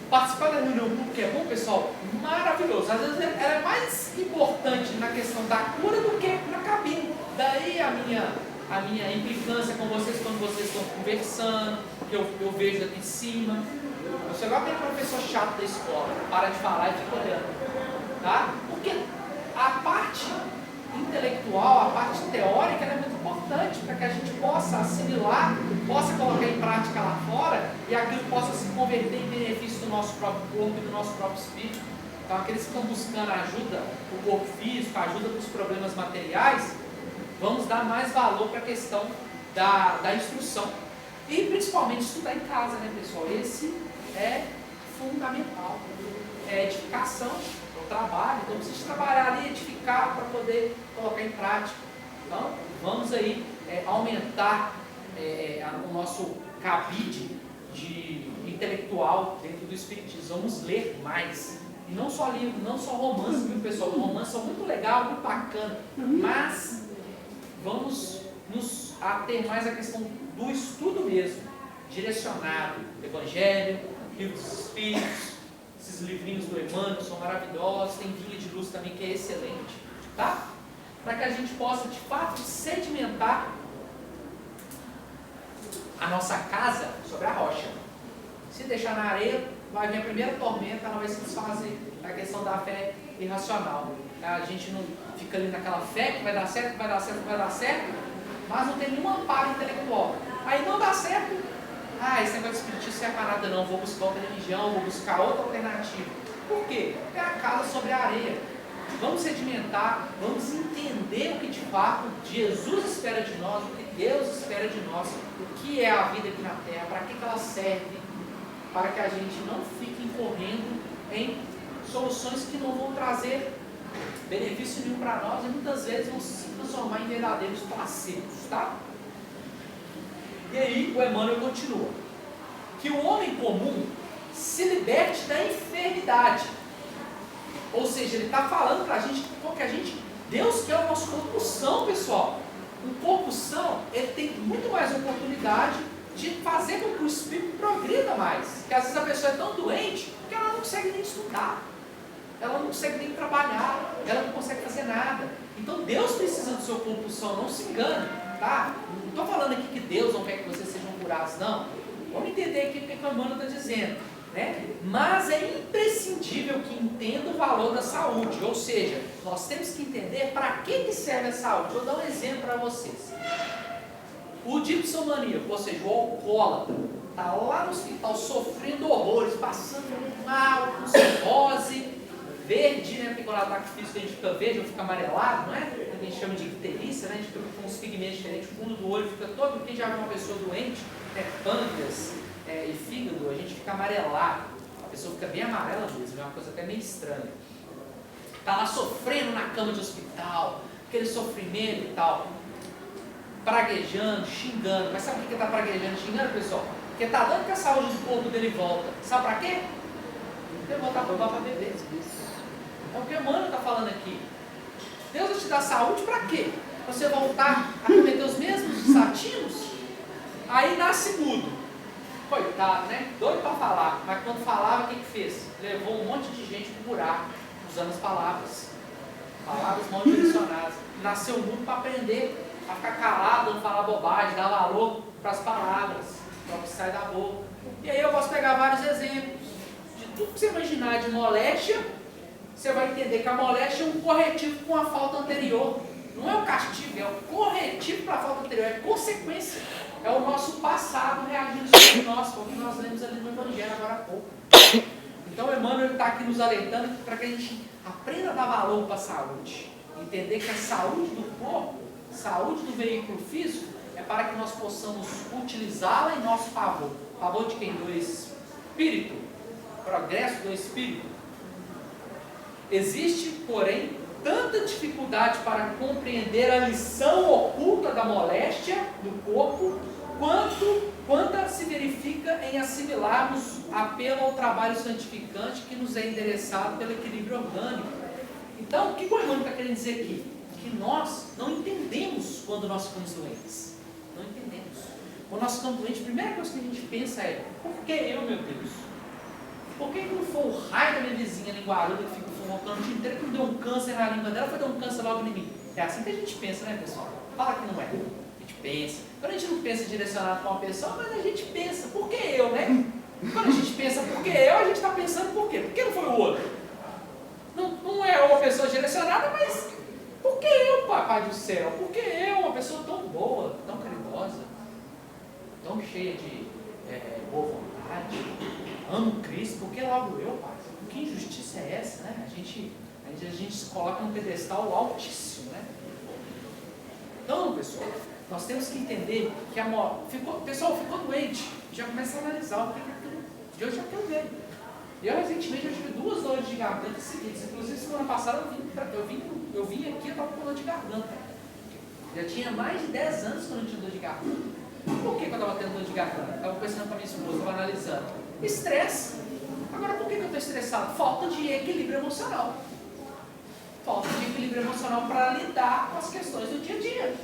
A: Participar da reunião pública é bom, pessoal? Maravilhoso. Às vezes ela é mais importante na questão da cura do que na cabine. Daí a minha implicância com vocês quando vocês estão conversando, que eu vejo aqui em cima. Você vai ter professor chato da escola, para de falar e fica olhando. Tá? Porque a parte intelectual, a parte teórica, ela é muito importante para que a gente possa assimilar, possa colocar em prática lá fora e aquilo possa se converter em benefício do nosso próprio corpo e do nosso próprio espírito. Então, aqueles que estão buscando ajuda para o corpo físico, ajuda para os problemas materiais, vamos dar mais valor para a questão da instrução. E principalmente estudar em casa, né, pessoal? Esse é fundamental. É edificação, é o trabalho. Então precisa trabalhar ali, edificar para poder colocar em prática. Então, vamos aí aumentar o nosso cabide intelectual dentro do Espiritismo. Vamos ler mais. E não só livro, não só romance, viu, pessoal? Os romances são muito legal, muito bacana, mas vamos nos ater mais à questão do estudo mesmo, direcionado, Evangelho, Livro dos Espíritos, Esses livrinhos do Emmanuel são maravilhosos, tem Vinha de Luz também que é excelente, tá? Para que a gente possa de fato sedimentar a nossa casa sobre a rocha. Se deixar na areia, vai vir a primeira tormenta, ela vai se desfazer. É a questão da fé irracional. A gente não fica ali naquela fé que vai dar certo, vai dar certo, vai dar certo, mas não tem nenhum amparo intelectual. Aí não dá certo, esse negócio de espiritismo não é para nada não, vou buscar outra religião, vou buscar outra alternativa. Por quê? Porque é a casa sobre a areia. Vamos sedimentar, vamos entender o que de fato Jesus espera de nós, o que Deus espera de nós, o que é a vida aqui na Terra, para que ela serve, para que a gente não fique incorrendo em soluções que não vão trazer benefício nenhum para nós e muitas vezes vão se transformar em verdadeiros placebos, tá? E aí o Emmanuel continua, que o homem comum se liberte da enfermidade. Ou seja, ele está falando para a gente que Deus quer o nosso corpo são, pessoal. Um corpo são, ele tem muito mais oportunidade de fazer com que o espírito progrida mais. Porque às vezes a pessoa é tão doente que ela não consegue nem estudar, ela não consegue nem trabalhar, ela não consegue fazer nada. Então Deus precisa do seu corpo são, não se engane, tá? Não estou falando aqui que Deus não quer que vocês sejam curados, não. Vamos entender aqui o que o Emmanuel está dizendo. Né? Mas é imprescindível que entenda o valor da saúde, ou seja, nós temos que entender para que serve a saúde. Vou dar um exemplo para vocês. O dipsomaníaco, ou seja, o alcoólatra, está lá no hospital sofrendo horrores, passando mal, com cirrose, verde, né? Porque quando o ataque físico a gente fica verde ou fica amarelado, não é? A gente chama de icterícia, né? A gente fica com uns pigmentos diferentes, o fundo do olho fica todo. Quem já viu uma pessoa doente, pâncreas e fígado, a gente fica amarelado, a pessoa fica bem amarela mesmo, é uma coisa até meio estranha. Está lá sofrendo na cama de hospital, aquele sofrimento e tal, praguejando, xingando. Mas sabe por que está praguejando, xingando, pessoal? Porque está dando que a saúde do corpo dele volta. Sabe para quê? Ele voltar para beber. É o que o Emmanuel está falando aqui. Deus vai te dar saúde para quê? Para você voltar a cometer os mesmos desatinos? Aí nasce mudo. Coitado, né? Doido para falar, mas quando falava, o que fez? Levou um monte de gente para o buraco, usando as palavras mal direcionadas. Nasceu mudo para aprender a ficar calado, não falar bobagem, dar valor para as palavras, para o que sai da boca. E aí eu posso pegar vários exemplos de tudo que você imaginar de moléstia. Você vai entender que a moléstia é um corretivo com a falta anterior. Não é o castigo, é o corretivo para a falta anterior, é consequência. É o nosso passado reagindo sobre nós, como nós lemos ali no Evangelho agora há pouco. Então o Emmanuel está aqui nos alertando para que a gente aprenda a dar valor para a saúde. Entender que a saúde do corpo, saúde do veículo físico, é para que nós possamos utilizá-la em nosso favor. Favor de quem? Do espírito. Progresso do espírito. Existe, porém, tanta dificuldade para compreender a lição oculta da moléstia do corpo, quanto se verifica em assimilarmos apelo ao trabalho santificante que nos é endereçado pelo equilíbrio orgânico. Então, o que o Emmanuel está querendo dizer aqui? Que nós não entendemos quando nós ficamos doentes. Não entendemos. Quando nós ficamos doentes, a primeira coisa que a gente pensa é: por que eu, meu Deus? Por que não foi o raio da minha vizinha em Guarulhos que fica fumando o dia inteiro, que me deu um câncer na língua dela, foi dar um câncer logo em mim? É assim que a gente pensa, né, pessoal? Fala que não é. A gente pensa. Quando a gente não pensa direcionado para uma pessoa, mas a gente pensa, por que eu, né? Quando a gente pensa por que eu, a gente está pensando por quê? Por que não foi o outro? Não é uma pessoa direcionada, mas por que eu, papai do céu? Por que eu, uma pessoa tão boa, tão caridosa, tão cheia de boa vontade, amo Cristo, por que logo eu, pai? Que injustiça é essa, né? A gente se coloca num pedestal altíssimo, né? Então, pessoal, nós temos que entender que o pessoal ficou doente, já começa a analisar o que aquilo de hoje já tem veio. Eu recentemente tive 2 dores de garganta seguidas. Inclusive semana passada eu vim aqui e estava com dor de garganta. Já tinha mais de 10 anos que eu não tinha dor de garganta. Por que eu estava tendo dor de garganta? Estava conversando com a minha esposa, estava analisando. Estresse. Agora, por que eu estou estressado? Falta de equilíbrio emocional. Falta de equilíbrio emocional para lidar com as questões do dia a dia.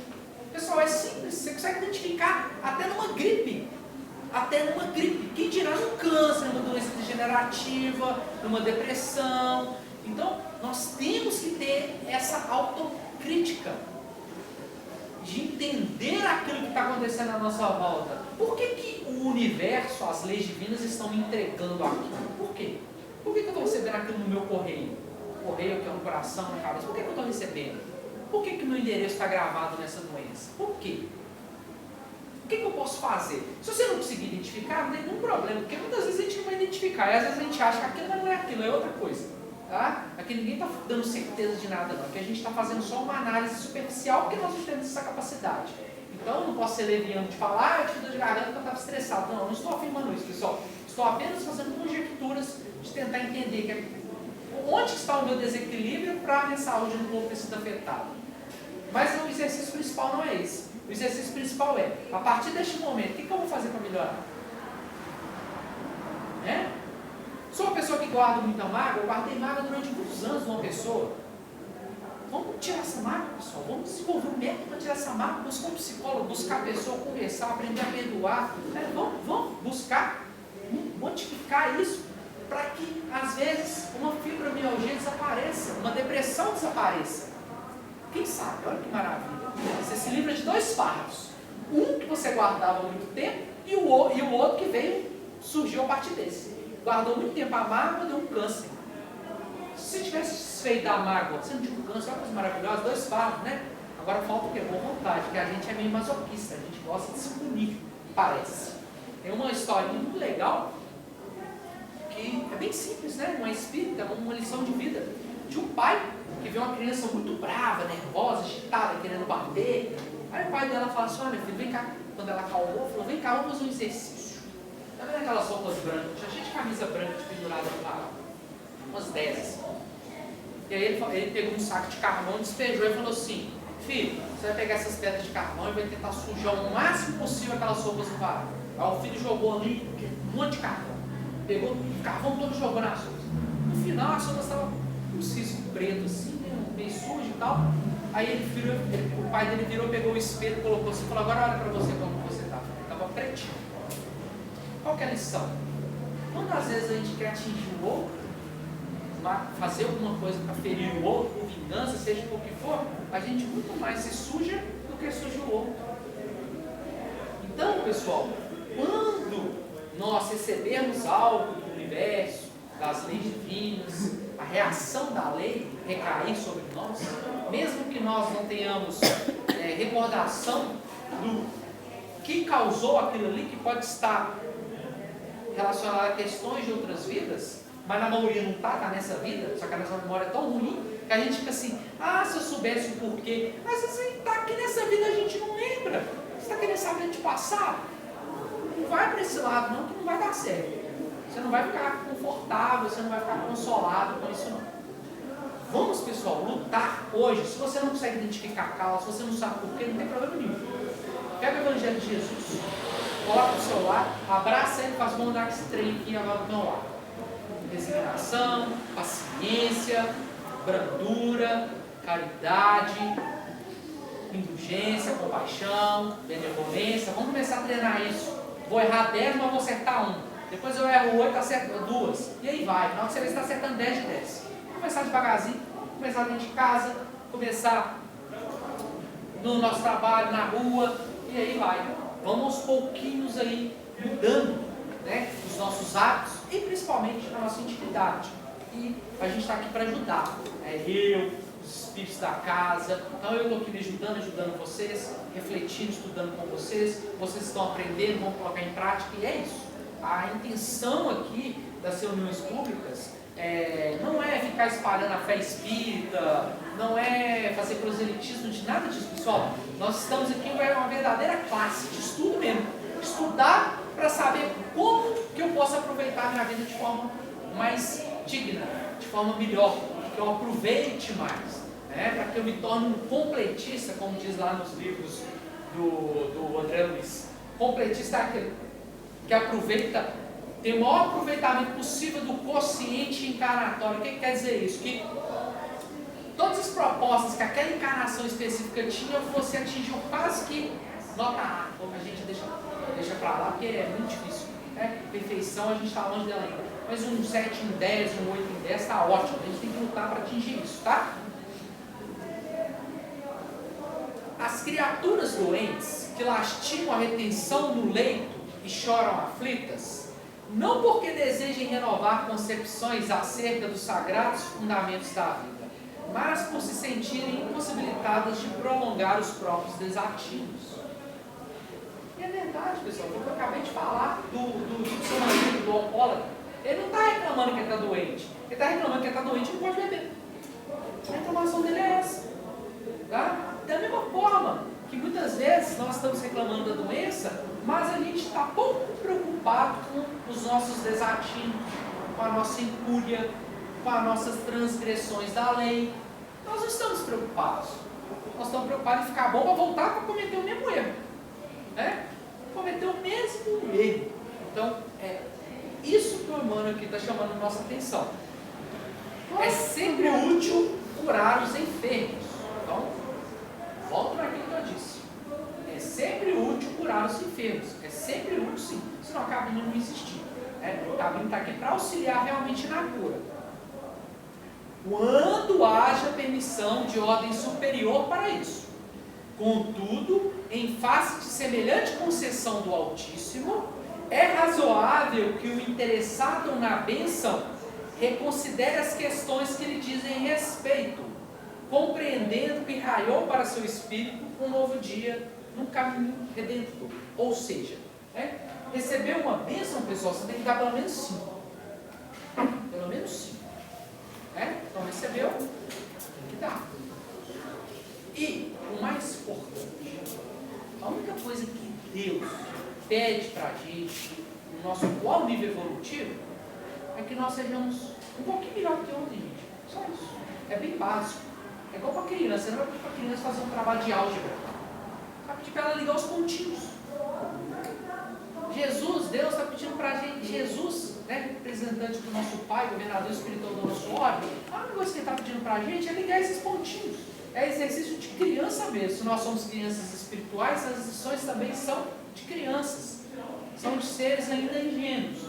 A: Pessoal, é simples. Você consegue identificar até numa gripe. Quem dirá num câncer, numa doença degenerativa. degenerativa, numa depressão. Então, nós temos que ter essa autocrítica de entender aquilo que está acontecendo à nossa volta. Por que o universo, as leis divinas estão me entregando aquilo? Por quê? Por que eu estou recebendo aquilo no meu correio? Correio que é um coração na cabeça. Por que eu estou recebendo? Por que meu endereço está gravado nessa doença? Por quê? O que eu posso fazer? Se você não conseguir identificar, não tem nenhum problema, porque muitas vezes a gente não vai identificar, e às vezes a gente acha que aquilo não é aquilo, é outra coisa. Tá? Aqui ninguém está dando certeza de nada, não, porque a gente está fazendo só uma análise superficial, porque nós não temos essa capacidade. Então eu não posso ser leviano de falar, eu tive dor de garganta porque eu estava estressado. Não, eu não estou afirmando isso, pessoal. Estou apenas fazendo conjecturas de tentar entender onde está o meu desequilíbrio para a minha saúde no corpo ter sido afetada. Mas o exercício principal não é esse. O exercício principal é, a partir deste momento, o que eu vou fazer para melhorar? Sou uma pessoa que guarda muita mágoa, eu guardei mágoa durante muitos anos de uma pessoa. Vamos tirar essa mágoa, pessoal. Vamos desenvolver um método para tirar essa mágoa, buscar um psicólogo, buscar a pessoa, conversar, aprender a perdoar. Vamos buscar modificar isso para que, às vezes, uma fibromialgia desapareça, uma depressão desapareça. Quem sabe? Olha que maravilha. Você se livra de 2 fardos. Um que você guardava há muito tempo e o outro que surgiu a partir desse. Guardou muito tempo a mágoa, deu um câncer. Se você tivesse desfeito a mágoa, você não tinha um câncer, olha que coisa maravilhosa, 2 fardos, né? Agora falta o quê? Boa vontade, porque a gente é meio masoquista, a gente gosta de se punir, parece. Tem uma história muito legal, que é bem simples, né? Uma espírita, uma lição de vida, de um pai que vê uma criança muito brava, nervosa, agitada, querendo bater. Aí o pai dela fala assim, olha filho, vem cá. Quando ela acalmou, falou, vem cá, vamos fazer um exercício. Tá vendo aquelas roupas brancas? Já cheio de camisa branca pendurada no varal. Umas 10 assim. E aí ele pegou um saco de carvão, despejou e falou assim, filho, você vai pegar essas pedras de carvão e vai tentar sujar o máximo possível aquelas roupas no varal. Aí o filho jogou ali um monte de carvão. Pegou o carvão todo e jogou nas roupas. No final as roupas estavam um cisco preto assim, meio sujo e tal. Aí o pai dele virou, pegou o espelho, colocou assim e falou, agora olha pra você como você tá. Ele estava pretinho. Qual que é a lição? Quantas vezes a gente quer atingir o outro, fazer alguma coisa para ferir o outro, por vingança, seja por que for, a gente muito mais se suja do que suja o outro. Então, pessoal, quando nós recebermos algo do universo, das leis divinas, a reação da lei recair sobre nós, mesmo que nós não tenhamos recordação do que causou aquilo ali, que pode estar relacionado a questões de outras vidas, mas na maioria não está nessa vida, só que a nossa memória é tão ruim, que a gente fica assim, se eu soubesse o porquê, mas às vezes está aqui nessa vida a gente não lembra, você está querendo saber de passar? Não vai para esse lado não, que não vai dar certo. Você não vai ficar confortável, você não vai ficar consolado com isso não. Vamos, pessoal, lutar hoje. Se você não consegue identificar a causa, se você não sabe porquê, não tem problema nenhum. Pega o Evangelho de Jesus, coloca no seu lado, abraça ele, faz vamos dar esse trem aqui agora do meu lado. Resignação, paciência, brandura, caridade, indulgência, compaixão, benevolência. Vamos começar a treinar isso. Vou errar 10, mas vou acertar 1. Depois eu erro 8, acerto 2. E aí vai. Na hora que você vê, você está acertando 10 de 10. Começar devagarzinho, começar dentro de casa, começar no nosso trabalho, na rua, e aí vai. Vamos aos pouquinhos aí mudando, né, os nossos hábitos e principalmente a nossa intimidade. E a gente está aqui para ajudar. Eu, os espíritos da casa. Então eu estou aqui me ajudando vocês, refletindo, estudando com vocês. Vocês estão aprendendo, vão colocar em prática e é isso. A intenção aqui das reuniões públicas não é ficar espalhando a fé espírita, não é fazer proselitismo de nada disso, pessoal. Nós estamos aqui em uma verdadeira classe de estudo mesmo. Estudar para saber como que eu posso aproveitar a minha vida de forma mais digna, de forma melhor, que eu aproveite mais, né? Para que eu me torne um completista, como diz lá nos livros do André Luiz. Completista é aquele que aproveita, tem o maior aproveitamento possível do quociente encarnatório. O que quer dizer isso? Que todas as propostas que aquela encarnação específica tinha, você atingiu quase que nota A. A gente deixa para lá, porque é muito difícil. Perfeição, a gente está longe dela ainda. mas um 7 em 10, um 8 em 10 está ótimo. A gente tem que lutar para atingir isso, tá? As criaturas doentes que lastimam a retenção no leito e choram aflitas, não porque desejem renovar concepções acerca dos sagrados fundamentos da vida, mas por se sentirem impossibilitadas de prolongar os próprios desatinos. E é verdade, pessoal, porque eu acabei de falar do seu marido, do alcoólatra. Ele não está reclamando que ele está doente. Ele está reclamando que ele está doente e não pode beber. A reclamação dele é essa. Tá? Da mesma forma que muitas vezes nós estamos reclamando da doença, mas a gente está pouco preocupado com os nossos desatinos, com a nossa incúria, com as nossas transgressões da lei. Nós não estamos preocupados. Nós estamos preocupados em ficar bom para voltar para cometer o mesmo erro. Né? Cometer o mesmo erro. Então, é isso que o Emmanuel aqui está chamando a nossa atenção. É sempre útil curar os enfermos. Então, volto naquilo que eu disse. É sempre útil curar os enfermos. É sempre útil, sim. Senão a cabine não existir. A cabine está aqui para auxiliar realmente na cura. Quando haja permissão de ordem superior para isso. Contudo, em face de semelhante concessão do Altíssimo, é razoável que o interessado na bênção reconsidere as questões que lhe dizem respeito, compreendendo que raiou para seu espírito um novo dia no caminho redentor. Ou seja, receber uma bênção, pessoal, você tem que dar pelo menos 5. Pelo menos 5. Então recebeu, tem que dar. E o mais importante, a única coisa que Deus pede para a gente, no nosso atual nível evolutivo, é que nós sejamos um pouquinho melhor que ontem, gente. Só isso. É bem básico. É igual para a criança. Você não vai pedir para a criança fazer um trabalho de álgebra. Vai pedir para ela ligar os pontinhos. Jesus, Deus está pedindo para a gente, Jesus, representante do nosso Pai, governador espiritual do nosso órgão, a única coisa que ele está pedindo para a gente é ligar esses pontinhos. É exercício de criança mesmo. Se nós somos crianças espirituais, as lições também são de crianças. São de seres ainda ingênuos.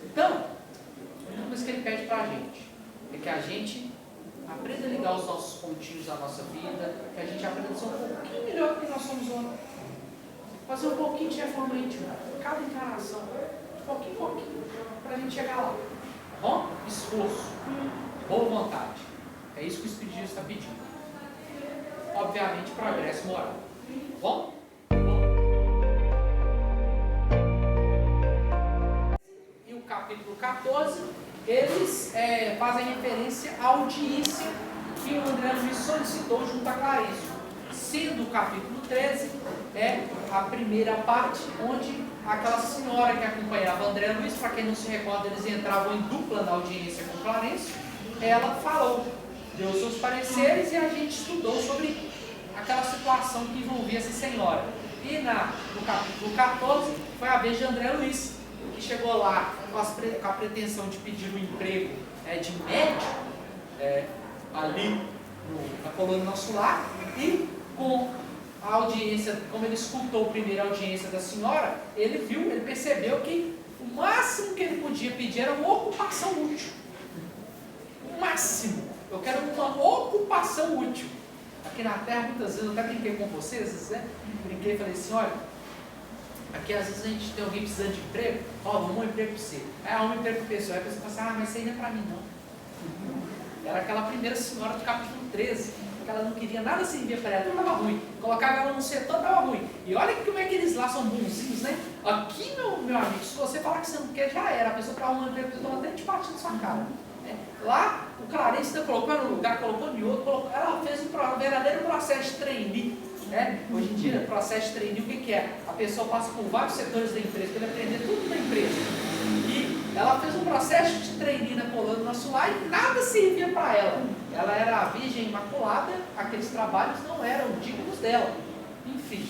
A: Então, a única coisa que ele pede para a gente é que a gente aprenda a ligar os nossos pontinhos da nossa vida, que a gente aprenda a ser um pouquinho melhor do que nós somos hoje. Fazer um pouquinho de reforma íntima, cada encarnação, de pouquinho em pouquinho, para a gente chegar lá. Tá bom? Esforço, boa vontade. É isso que o Espírito de Deus está pedindo. Obviamente, progresso moral. Tá bom? E o capítulo 14, eles fazem referência à audiência que o André Luiz solicitou junto a Clarice. Sendo o capítulo 13, a primeira parte, onde aquela senhora que acompanhava André Luiz, para quem não se recorda, eles entravam em dupla na audiência com Clarice, ela falou, deu seus pareceres e a gente estudou sobre aquela situação que envolvia essa senhora. E no capítulo 14 foi a vez de André Luiz, que chegou lá com a pretensão de pedir um emprego de médico ali na colônia Nosso Lar, e com a audiência, como ele escutou a primeira audiência da senhora, ele percebeu que o máximo que ele podia pedir era uma ocupação útil. O máximo. Eu quero uma ocupação útil. Aqui na Terra, muitas vezes, eu até brinquei com vocês, brinquei e falei assim, olha, aqui às vezes a gente tem alguém precisando de emprego, vamos um emprego para você. Aí arruma um emprego para a pessoa, aí a pessoa fala assim, mas isso aí não é para mim não. Era aquela primeira senhora do capítulo 13, que ela não queria nada servir para ela, então estava ruim. Colocava ela no setor, estava ruim. E olha como é que eles lá são bonzinhos, né? Aqui, meu amigo, se você falar que você não quer, já era. A pessoa para arrumar um emprego, a pessoa até te bate na sua cara. Lá, o Clarice colocou ela no lugar, colocou em outro, ela fez um verdadeiro processo de trainee. Hoje em dia, processo de trainee, o que é? A pessoa passa por vários setores da empresa, para ele aprender tudo da empresa. E ela fez um processo de trainee na colônia Nosso Lar e nada servia para ela. Ela era a virgem imaculada, aqueles trabalhos não eram dignos dela. Enfim,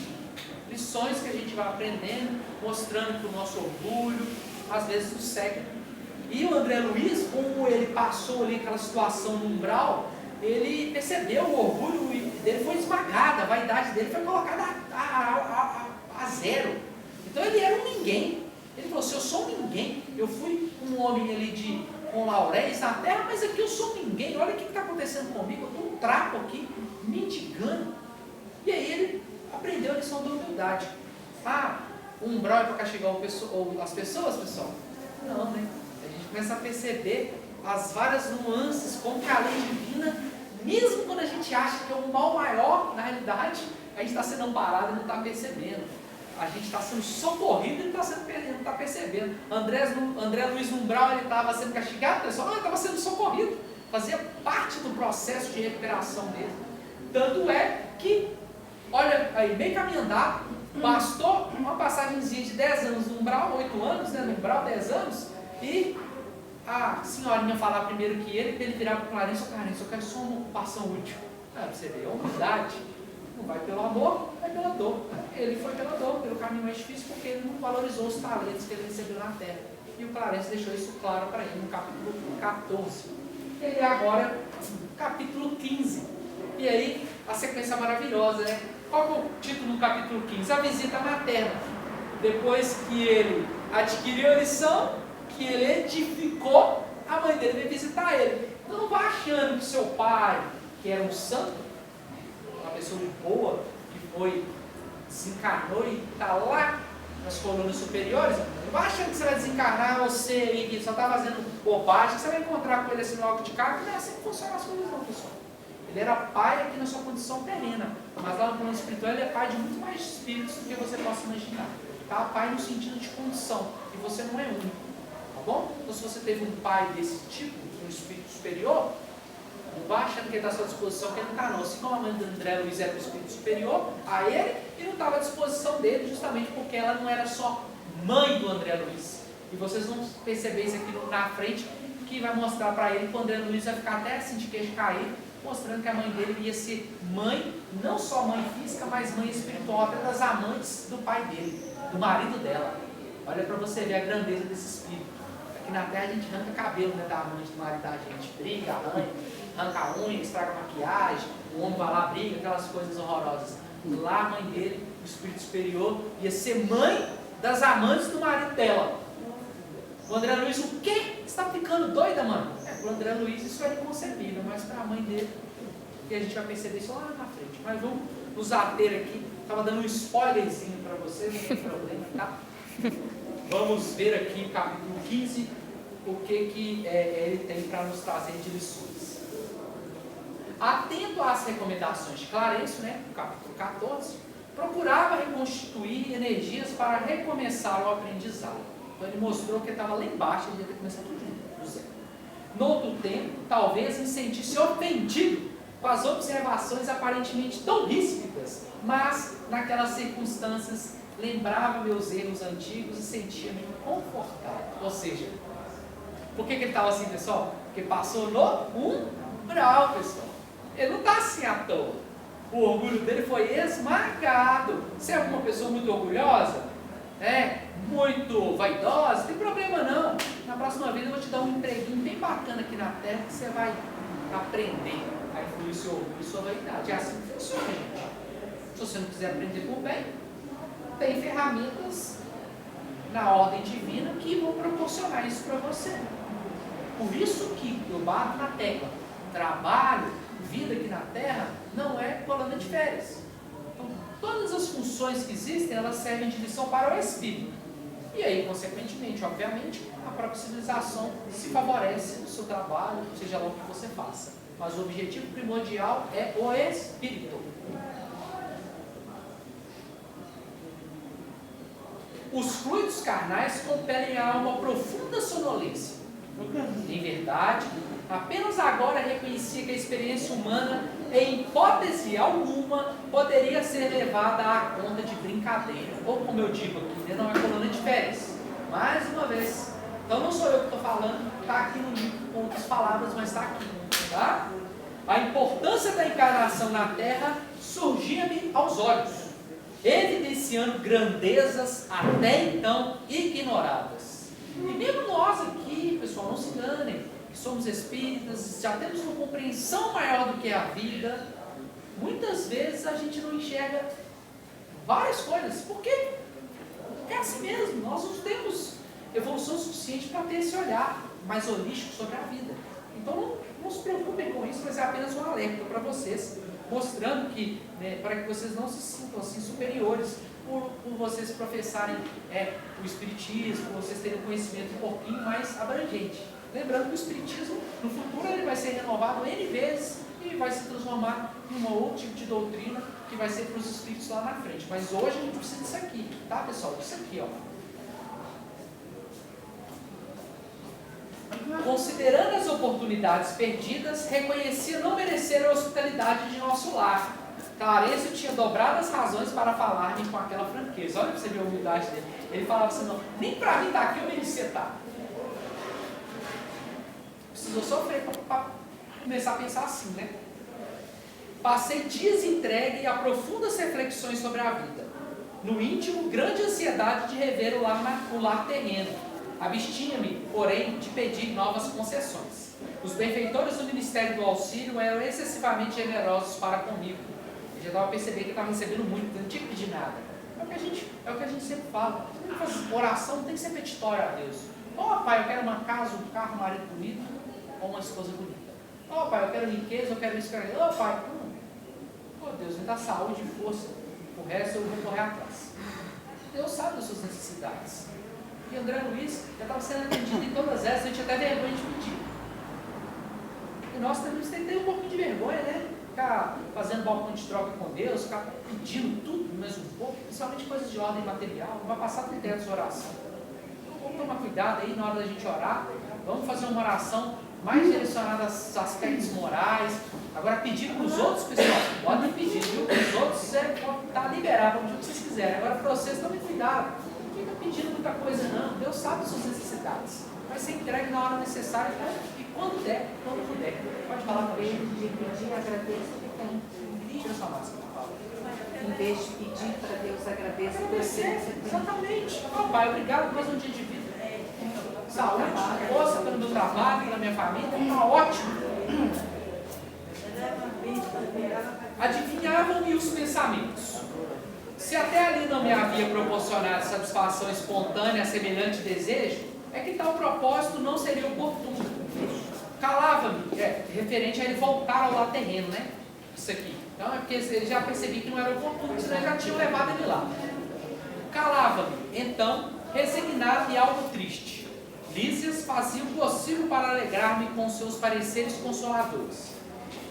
A: lições que a gente vai aprendendo, mostrando que o nosso orgulho, às vezes, nos segue. E o André Luiz, como ele passou ali aquela situação no umbral, ele percebeu o orgulho dele foi esmagado, a vaidade dele foi colocada a zero. Então ele era um ninguém. Ele falou assim, eu sou ninguém, eu fui um homem ali com lauréis na terra, mas aqui eu sou ninguém, olha o que está acontecendo comigo, eu estou um trapo aqui, mendigando. E aí ele aprendeu a lição da humildade. O umbral é para castigar as pessoas, pessoal? Não, né? A gente começa a perceber as várias nuances, como que a lei divina, mesmo quando a gente acha que é um mal maior, na realidade, a gente está sendo amparado e não está percebendo. A gente está sendo socorrido e não está percebendo. André Luiz no umbral, ele estava sendo castigado, pessoal? Não, ele estava sendo socorrido. Fazia parte do processo de recuperação dele. Tanto é que, olha aí, meio caminho andado, bastou uma passagenzinha de 10 anos no umbral, 8 anos, né, no umbral, 10 anos, e a senhorinha falar primeiro que ele, para ele virar para o Clarence, eu quero só uma ocupação útil. Você vê, a humildade não vai pelo amor, vai pela dor. Ele foi pela dor, pelo caminho mais difícil, porque ele não valorizou os talentos que ele recebeu na terra. E o Clarence deixou isso claro para ele no capítulo 14. E aí agora, capítulo 15. E aí, a sequência maravilhosa, né? Qual é o título do capítulo 15? A visita materna. Depois que ele adquiriu a lição, que ele edificou, a mãe dele veio visitar ele. Então não vá achando que seu pai, que era um santo, uma pessoa de boa, que desencarnou e está lá nas colunas superiores, não vai achando que você vai desencarnar você aí, que só está fazendo bobagem, que você vai encontrar com ele assim logo de cara, não é assim que funcionam as coisas não, pessoal. Ele era pai aqui na sua condição terrena, mas lá no plano espiritual ele é pai de muito mais espíritos do que você possa imaginar. Tá? Pai no sentido de condição, e você não é único, tá bom? Então se você teve um pai desse tipo, um espírito superior, não vai achando que ele está à sua disposição, que ele não está não. Assim como a mãe do André Luiz era o espírito superior a ele, e não estava à disposição dele, justamente porque ela não era só mãe do André Luiz. E vocês vão perceber isso aqui na frente, que vai mostrar para ele que o André Luiz vai ficar até assim de queixo caído, mostrando que a mãe dele ia ser mãe, não só mãe física, mas mãe espiritual, até das amantes do pai dele, do marido dela. Olha para você ver a grandeza desse espírito. Aqui na terra a gente arranca cabelo, né, da amante do marido da gente, briga, arranca a unha, estraga a maquiagem, o homem vai lá, briga, aquelas coisas horrorosas. Lá a mãe dele, o espírito superior, ia ser mãe das amantes do marido dela. O André Luiz, o quê? Você está ficando doida, mano? Para o André Luiz isso é inconcebível, mas para a mãe dele, e a gente vai perceber isso lá na frente. Mas vamos nos ater aqui, estava dando um spoilerzinho para vocês, não tem problema, tá? Vamos ver aqui o capítulo 15, o que ele tem para nos trazer de lições. Atento às recomendações de Clarence, né, no capítulo 14, procurava reconstituir energias para recomeçar o aprendizado. Então ele mostrou que estava lá embaixo, ele ia ter que começar tudo do zero. No outro tempo, talvez me sentisse ofendido com as observações aparentemente tão ríspidas, mas naquelas circunstâncias lembrava meus erros antigos e sentia-me confortável. Ou seja, por que ele estava assim, pessoal? Porque passou no umbral, pessoal. Ele não está assim à toa. O orgulho dele foi esmagado. Se é uma pessoa muito orgulhosa, muito vaidosa, não tem problema não. Na próxima vez eu vou te dar um empreguinho bem bacana aqui na terra que você vai aprender a influir seu orgulho e sua vaidade. É assim que funciona, gente. Se você não quiser aprender por bem, tem ferramentas na ordem divina que vão proporcionar isso para você. Por isso que eu bato na tecla. Trabalho, vida aqui na terra, não é colônia de férias. Então, todas as funções que existem, elas servem de lição para o espírito. E aí, consequentemente, obviamente, a própria civilização se favorece no seu trabalho, seja lá o que você faça. Mas o objetivo primordial é o espírito. Os fluidos carnais compelem a alma a profunda sonolência. Em verdade, apenas agora reconhecia que a experiência humana, em hipótese alguma, poderia ser levada à conta de brincadeira. Ou como eu digo aqui, não é colônia de férias. Mais uma vez. Então não sou eu que estou falando, está aqui no livro com outras palavras, mas está aqui. Tá? A importância da encarnação na Terra surgia-me aos olhos, evidenciando grandezas até então ignoradas. E mesmo nós aqui, pessoal, não se enganem, que somos espíritas, já temos uma compreensão maior do que é a vida, muitas vezes a gente não enxerga várias coisas. Por quê? É assim mesmo, nós não temos evolução suficiente para ter esse olhar mais holístico sobre a vida. Então não se preocupem com isso, mas é apenas um alerta para vocês, mostrando que, né, para que vocês não se sintam assim superiores por vocês professarem o Espiritismo, por vocês terem um conhecimento um pouquinho mais abrangente. Lembrando que o Espiritismo, no futuro, ele vai ser renovado N vezes e vai se transformar em um outro tipo de doutrina que vai ser para os espíritos lá na frente. Mas hoje a gente precisa disso aqui, tá, pessoal? Isso aqui, ó. Considerando as oportunidades perdidas, reconhecia não merecer a hospitalidade de nosso lar. Clarencio tinha dobrado as razões para falar-me com aquela franqueza. Olha para você ver a humildade dele. Ele falava assim, não, nem para mim estar aqui eu merecia estar. Precisou sofrer para começar a pensar assim, né? Passei dias entregue a profundas reflexões sobre a vida. No íntimo, grande ansiedade de rever o lar terreno. Abstinha-me, porém, de pedir novas concessões. Os benfeitores do Ministério do Auxílio eram excessivamente generosos para comigo. Eu já estava percebendo que eu estava recebendo muito, não tinha que pedir nada. É o que a gente sempre fala. Oração não tem que ser petitória a Deus. Pai, eu quero uma casa, um carro, um marido bonito, ou uma esposa bonita. Pai, eu quero riqueza, eu quero isso, eu quero aquilo. Pai, Deus, me dá saúde e força. O resto eu vou correr atrás. Deus sabe das suas necessidades. E André Luiz já estava sendo atendido em todas essas, a gente até vergonha de pedir. E nós temos que ter um pouquinho de vergonha, né? Ficar fazendo balcão de troca com Deus, ficar pedindo tudo mesmo um pouco, principalmente coisas de ordem material, não vai passar do teto de oração. Então vamos tomar cuidado aí na hora da gente orar, vamos fazer uma oração mais direcionada aos aspectos morais. Agora pedir para os outros, pessoal, podem pedir, viu? Para os outros está liberado, vamos pedir o que vocês quiserem. Agora para vocês, tomem cuidado. Não fica pedindo muita coisa não, Deus sabe as suas necessidades. Vai ser entregue na hora necessária e quando der, quando puder. Pode falar com a gente.
B: Em vez de pedir, agradeça o que tem.
A: Tira sua máscara, fala.
B: Em vez de pedir para Deus, agradeça por
A: Agradecer,
B: aquilo que você tem.
A: exatamente. Pai, obrigado por mais um dia de vida. Saúde, força pelo meu trabalho, pela minha família, está ótimo. Adivinhavam-me os pensamentos. Se até ali não me havia proporcionado satisfação espontânea a semelhante desejo, é que tal propósito não seria oportuno. Calava-me, referente a ele voltar ao lar terreno, né? Isso aqui. Então é porque ele já percebi que não era oportuno, senão já tinham levado ele lá. Calava-me, então, resignado e algo triste. Lísias fazia o possível para alegrar-me com seus pareceres consoladores.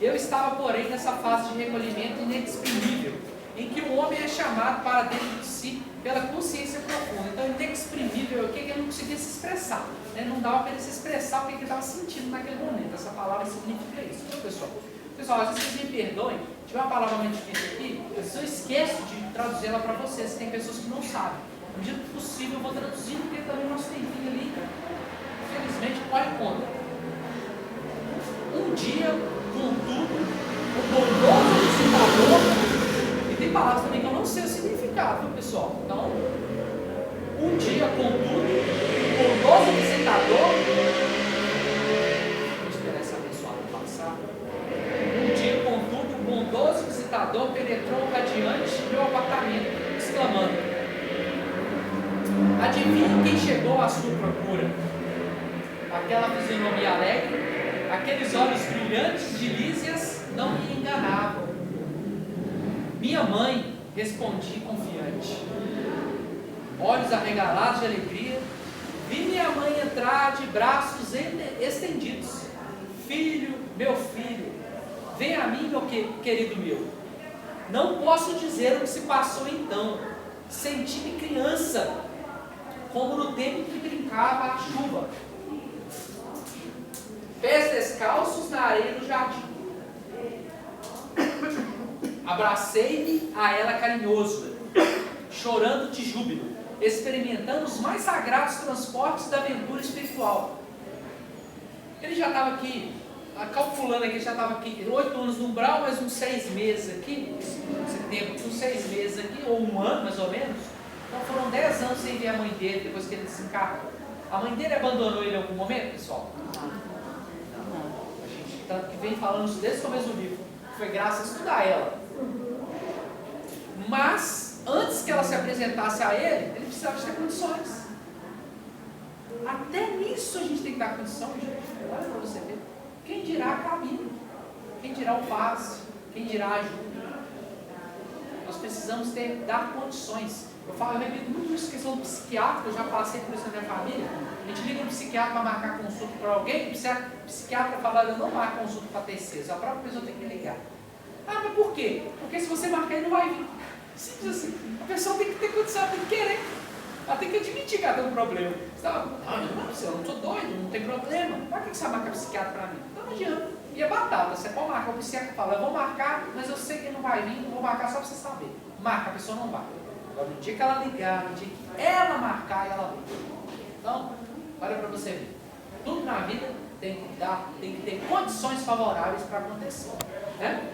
A: Eu estava, porém, nessa fase de recolhimento inexprimível, em que o homem é chamado para dentro de si pela consciência profunda. Então, inexprimível é o que ele não conseguia se expressar. Né? Não dava para ele se expressar o que ele estava sentindo naquele momento. Essa palavra significa isso, viu, pessoal? Pessoal, às vezes vocês me perdoem, tiver uma palavra muito difícil aqui, eu esqueço de traduzir ela para vocês. Tem pessoas que não sabem. No medida do possível, eu vou traduzindo, porque também o nosso tempinho ali, infelizmente, corre contra. Um dia, contudo, o bondoso visitador, e tem palavras também que eu não sei o significado, viu, pessoal? Então, um dia, contudo, o bondoso visitador, vou esperar essa abençoada passar. Um dia, contudo, o bondoso visitador penetrou radiante no meu apartamento, exclamando: adivinhe quem chegou à sua procura? Aquela fisionomia alegre, aqueles olhos brilhantes de Lísias não me enganavam. Minha mãe, respondi confiante. Olhos arregalados de alegria, vi minha mãe entrar de braços estendidos. Filho, vem a mim, meu querido meu. Não posso dizer o que se passou então. Senti-me criança, como no tempo que brincava à chuva. Pés descalços na areia do jardim. Abracei-me a ela carinhoso, chorando de júbilo, experimentando os mais sagrados transportes da aventura espiritual. Ele já estava aqui, calculando aqui, já estava aqui 8 anos no umbral, mais uns 6 meses aqui, setembro, uns 6 meses aqui, ou um ano mais ou menos. Então foram 10 anos sem ver a mãe dele, depois que ele desencarnou. A mãe dele abandonou ele em algum momento, pessoal? A gente tanto que vem falando isso desde o começo do livro. Foi graças a estudar ela. Mas antes que ela se apresentasse a ele precisava de ter condições. Até nisso a gente tem que dar condição, gente. Olha para você ver. Quem dirá caminho? Quem dirá o passe? Quem dirá ajuda? Nós precisamos dar condições. Eu repito muito isso, questão do psiquiatra, eu já passei por isso na minha família. A gente liga no psiquiatra para marcar consulta para alguém, o psiquiatra fala, eu não marco consulta para terceiros, a própria pessoa tem que me ligar. Ah, mas por quê? Porque se você marcar, ele não vai vir. Simples assim. A pessoa tem que ter condição, ela tem que querer. Ela tem que admitir que ela tem um problema. Você fala, eu não sou doido, não tem problema. Para que você vai marcar psiquiatra para mim? Então não adianta. E é batata, você pode marcar, o psiquiatra fala, eu vou marcar, mas eu sei que ele não vai vir, eu vou marcar só para você saber. Marca, a pessoa não vai. Agora, no dia que ela ligar, no dia que ela marcar, ela liga. Então, olha para você ver. Tudo na vida tem que ter condições favoráveis para acontecer. Né?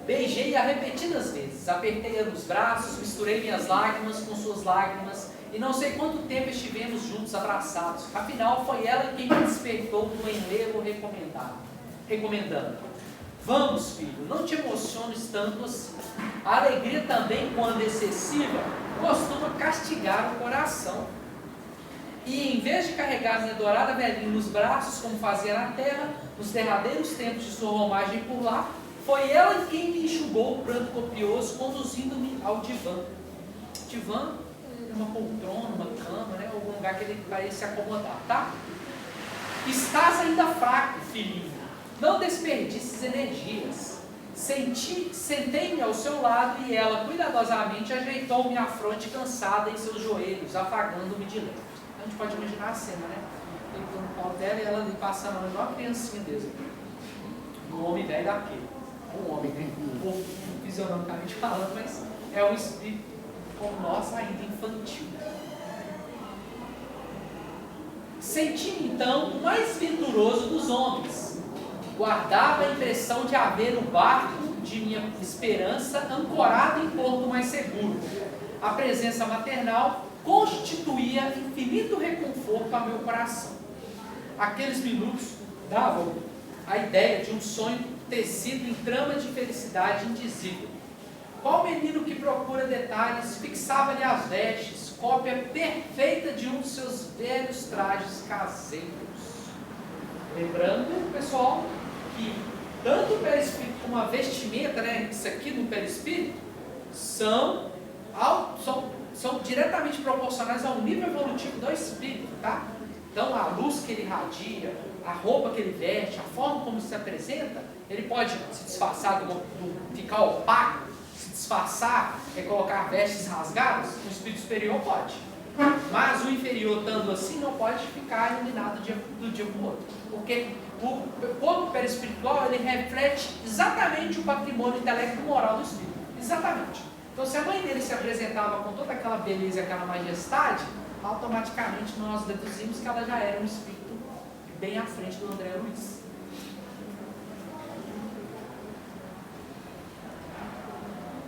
A: Beijei-a repetidas vezes, apertei-a nos braços, misturei minhas lágrimas com suas lágrimas, e não sei quanto tempo estivemos juntos abraçados. Afinal, foi ela quem me despertou do enlevo recomendando. Vamos, filho, não te emociones tanto assim. A alegria também, quando excessiva, costuma castigar o coração. E em vez de carregar minha adorada velhinha nos braços, como fazia na terra, nos derradeiros tempos de sua romagem por lá, foi ela quem me enxugou o pranto copioso, conduzindo-me ao divã. Divã é uma poltrona, uma cama, né? Algum lugar que ele vai se acomodar, tá? Estás ainda fraco, filhinho. Não desperdices energias. Sentei-me ao seu lado e ela cuidadosamente ajeitou minha fronte cansada em seus joelhos, afagando-me de leve. A gente pode imaginar a cena, né? Ele no pau dela e ela ali passando a mão igual uma criancinha desse. Um homem velho daquele. Um homem, né? Um pouco fisionomicamente falando, mas é um espírito como nós ainda infantil. Senti-me então o mais venturoso dos homens. Guardava a impressão de haver o barco de minha esperança ancorado em porto mais seguro. A presença maternal constituía infinito reconforto ao meu coração. Aqueles minutos davam a ideia de um sonho tecido em trama de felicidade indizível. Qual menino que procura detalhes fixava-lhe as vestes, cópia perfeita de um de seus velhos trajes caseiros. Lembrando, pessoal, que tanto o perispírito como a vestimenta, né, isso aqui no perispírito, são diretamente proporcionais ao nível evolutivo do espírito, tá? Então, a luz que ele irradia, a roupa que ele veste, a forma como se apresenta, ele pode se disfarçar, ficar opaco, se disfarçar, colocar vestes rasgadas. O espírito superior pode. Mas o inferior, estando assim, não pode ficar iluminado do dia para o outro. Porque o corpo perispiritual, ele reflete exatamente o patrimônio intelecto e moral do espírito. Exatamente. Então, se a mãe dele se apresentava com toda aquela beleza e aquela majestade, automaticamente nós deduzimos que ela já era um espírito bem à frente do André Luiz.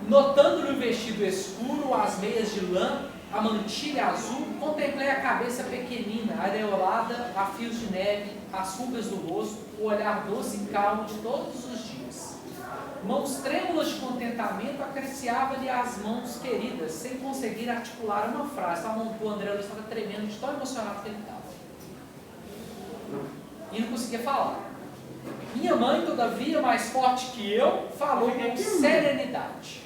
A: Notando-lhe o vestido escuro, as meias de lã, a mantilha azul, contemplei a cabeça pequenina, areolada a fios de neve, as rugas do rosto, o olhar doce e calmo de todos os dias. Mãos trêmulas de contentamento acariciava-lhe as mãos queridas, sem conseguir articular uma frase. A mão do André Luiz estava tremendo de tão emocionado que ele estava. E não conseguia falar. Minha mãe, todavia, mais forte que eu, falou com serenidade.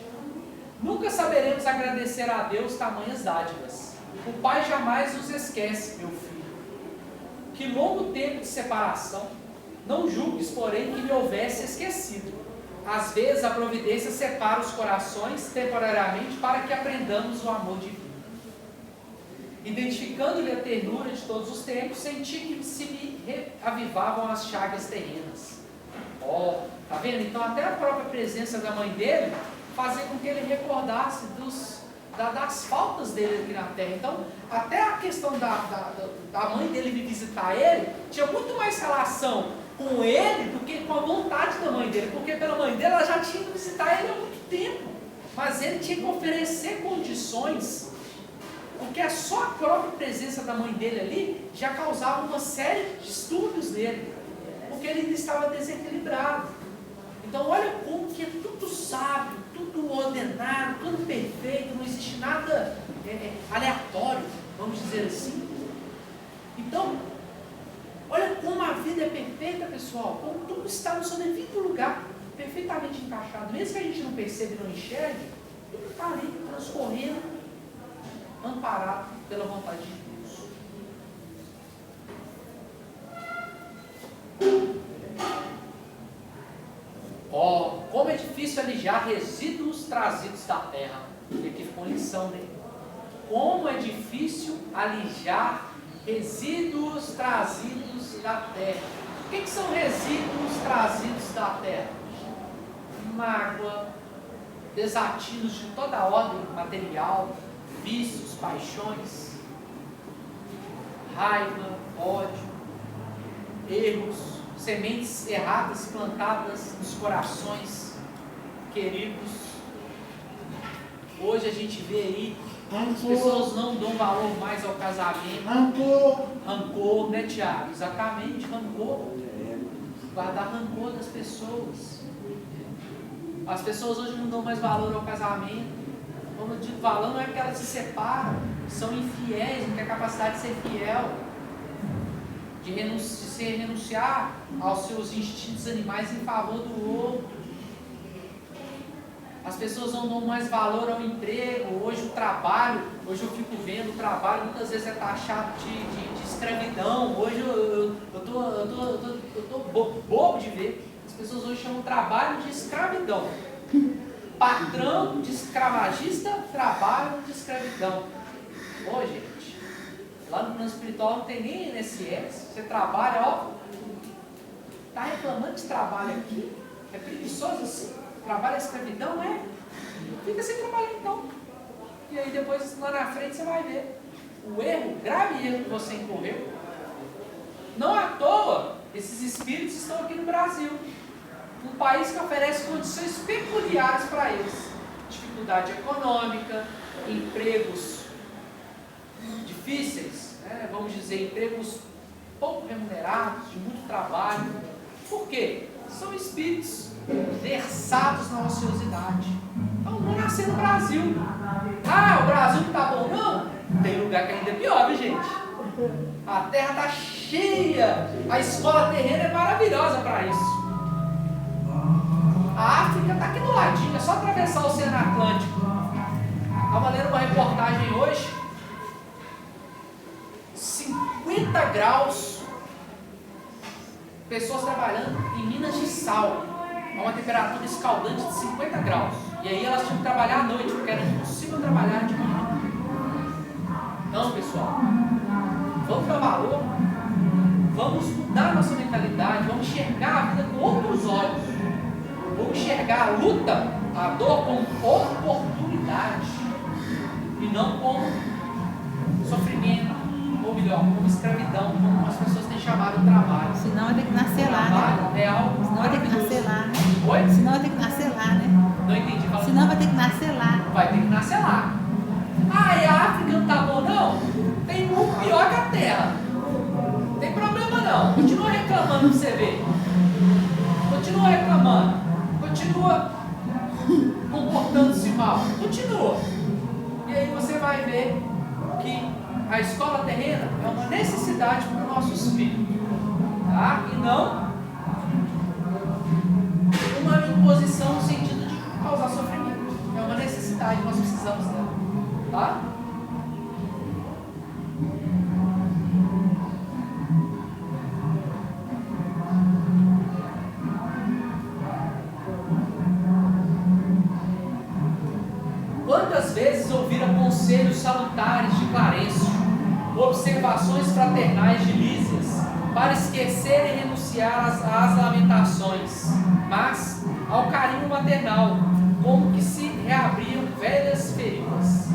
A: Nunca saberemos agradecer a Deus tamanhas dádivas. O Pai jamais nos esquece, meu filho. Que longo tempo de separação. Não julgues, porém, que me houvesse esquecido. Às vezes a providência separa os corações temporariamente para que aprendamos o amor divino. Identificando-lhe a ternura de todos os tempos, senti que se me reavivavam as chagas terrenas. Tá vendo? Então até a própria presença da mãe dele fazia com que ele recordasse das faltas dele aqui na terra. Então, até a questão da mãe dele vir visitar ele, tinha muito mais relação com ele do que com a vontade da mãe dele, porque pela mãe dele ela já tinha ido visitar ele há muito tempo, mas ele tinha que oferecer condições, porque só a própria presença da mãe dele ali já causava uma série de distúrbios nele, porque ele estava desequilibrado. Então olha como que é tudo sábio, tudo ordenado, tudo perfeito, não existe nada aleatório, vamos dizer assim. Então, olha como a vida é perfeita, pessoal, como tudo está no seu devido lugar, perfeitamente encaixado, mesmo que a gente não perceba e não enxergue, tudo está ali transcorrendo, amparado pela vontade de Deus. Como é difícil alijar resíduos trazidos da terra. E aqui ficou lição, né? Como é difícil alijar resíduos trazidos da terra. O que são resíduos trazidos da terra? Mágoa, desatinos de toda ordem material, vícios, paixões, raiva, ódio, erros, sementes erradas plantadas nos corações queridos. Hoje a gente vê aí, as pessoas não dão valor mais ao casamento. Rancor, né, Tiago? Exatamente, rancor. Guardar rancor das pessoas. As pessoas hoje não dão mais valor ao casamento. Quando eu digo valor, não é que elas se separam, são infiéis, não têm a capacidade de ser fiel, de renunciar aos seus instintos animais em favor do outro. As pessoas não dão mais valor ao emprego. Hoje o trabalho, hoje eu fico vendo, o trabalho muitas vezes é taxado de escravidão. Hoje eu tô bobo de ver. As pessoas hoje chamam o trabalho de escravidão. Patrão de escravagista, trabalho de escravidão. Ô gente, lá no plano espiritual não tem nem INSS. Você trabalha, ó, tá reclamando de trabalho aqui? É preguiçoso assim? Trabalho é escravidão, é? Fica sem trabalhar então. E aí depois lá na frente você vai ver o erro, grave erro que você incorreu. Não à toa, esses espíritos estão aqui no Brasil, um país que oferece condições peculiares para eles. Dificuldade econômica, empregos difíceis, né? Vamos dizer, empregos pouco remunerados, de muito trabalho. Por quê? São espíritos versados na ociosidade. Então vão nascer no Brasil. Ah, o Brasil não está bom não? Tem lugar que ainda é pior, viu gente? A terra está cheia, a escola terrena é maravilhosa para isso. A África está aqui do ladinho, é só atravessar o Oceano Atlântico. Estava lendo uma reportagem hoje, 50 graus, pessoas trabalhando em minas de sal, a uma temperatura escaldante de 50 graus. E aí elas tinham que trabalhar à noite, porque era impossível trabalhar de manhã. Então, pessoal, vamos dar valor, vamos mudar a nossa mentalidade, vamos enxergar a vida com outros olhos, vamos enxergar a luta, a dor como oportunidade e não como sofrimento, ou melhor, como escravidão, como as pessoas têm chamado o trabalho.
B: Senão vai ter que nascer lá, né?
A: É algo
B: Senão vai ter que nascer lá, né?
A: Oi?
B: Senão vai ter que nascer lá, né?
A: Não entendi. Fala.
B: Senão vai ter que nascer lá.
A: Vai ter que nascer lá. Ah, e a África não tá bom não? Tem muito pior que a Terra. Não tem problema não. Continua reclamando pra você ver. Continua reclamando. Continua comportando-se mal. Continua. E aí você vai ver que a escola terrena é uma necessidade para os nossos filhos. Tá? E não uma imposição no sentido de causar sofrimento. É uma necessidade, nós precisamos dela. Tá? Quantas vezes ouvira conselhos salutares de Clarencio, observações fraternais de Lísias, para esquecer e renunciar às lamentações, mas ao carinho maternal, como que se reabriam velhas feridas.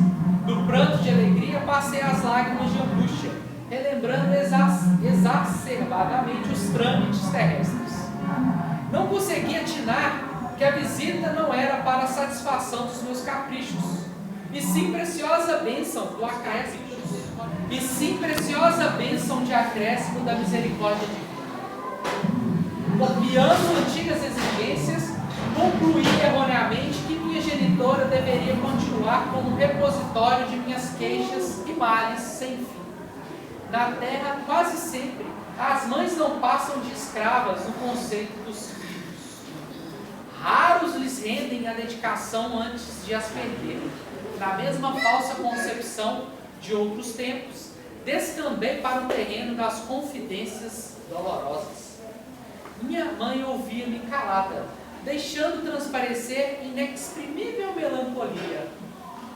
A: Do pranto de alegria passei às lágrimas de angústia, relembrando exacerbadamente os trâmites terrestres. Não consegui atinar que a visita não era para a satisfação dos meus caprichos, e sim preciosa bênção do acréscimo, e sim preciosa bênção de acréscimo da misericórdia divina, copiando antigas exigências Concluí erroneamente que minha genitora deveria continuar como repositório de minhas queixas e males sem fim. Na terra, quase sempre, as mães não passam de escravas no conceito dos filhos. Raros lhes rendem a dedicação antes de as perderem. Na mesma falsa concepção de outros tempos, descambei para o terreno das confidências dolorosas. Minha mãe ouvia-me calada, deixando transparecer inexprimível melancolia.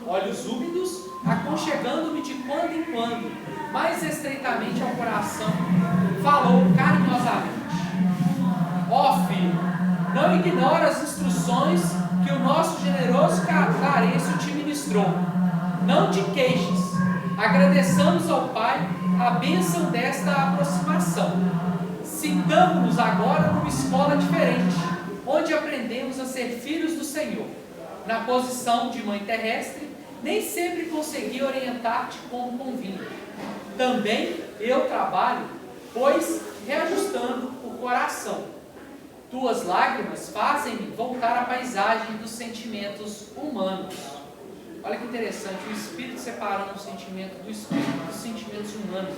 A: Olhos úmidos, aconchegando-me de quando em quando, mais estreitamente ao coração, falou carinhosamente: ó filho, não ignora as instruções que o nosso generoso Clarencio te ministrou. Não te queixes. Agradeçamos ao Pai a bênção desta aproximação. Sintamo-nos agora numa escola diferente, onde aprendemos a ser filhos do Senhor. Na posição de mãe terrestre, nem sempre consegui orientar-te como convinha. Também eu trabalho, pois reajustando o coração. Tuas lágrimas fazem-me voltar à paisagem dos sentimentos humanos. Olha que interessante, o Espírito separando o sentimento do Espírito dos sentimentos humanos,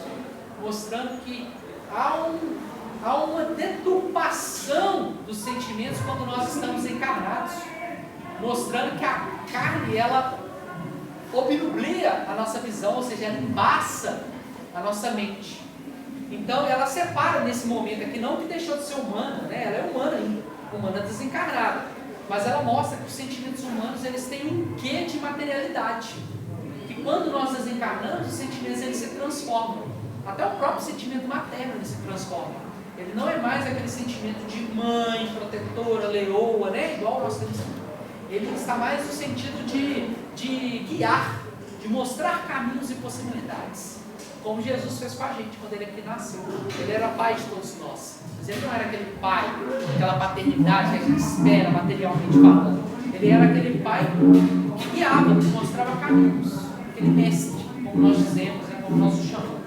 A: mostrando que há uma deturpação dos sentimentos quando nós estamos encarnados, mostrando que a carne, ela obnublia a nossa visão, ou seja, ela embaça a nossa mente. Então ela separa nesse momento aqui, não que deixou de ser humana, né? Ela é humana ainda, humana desencarnada, mas ela mostra que os sentimentos humanos, eles têm um quê de materialidade, que quando nós desencarnamos, os sentimentos, eles se transformam, até o próprio sentimento materno, ele se transforma. Ele não é mais aquele sentimento de mãe, protetora, leoa, né? Igual nós temos. Ele está mais no sentido de guiar, de mostrar caminhos e possibilidades. Como Jesus fez com a gente quando ele aqui nasceu. Ele era pai de todos nós. Mas ele não era aquele pai, aquela paternidade que a gente espera materialmente falando. Ele era aquele pai que guiava, que mostrava caminhos. Aquele mestre, como nós dizemos, como nós o chamamos.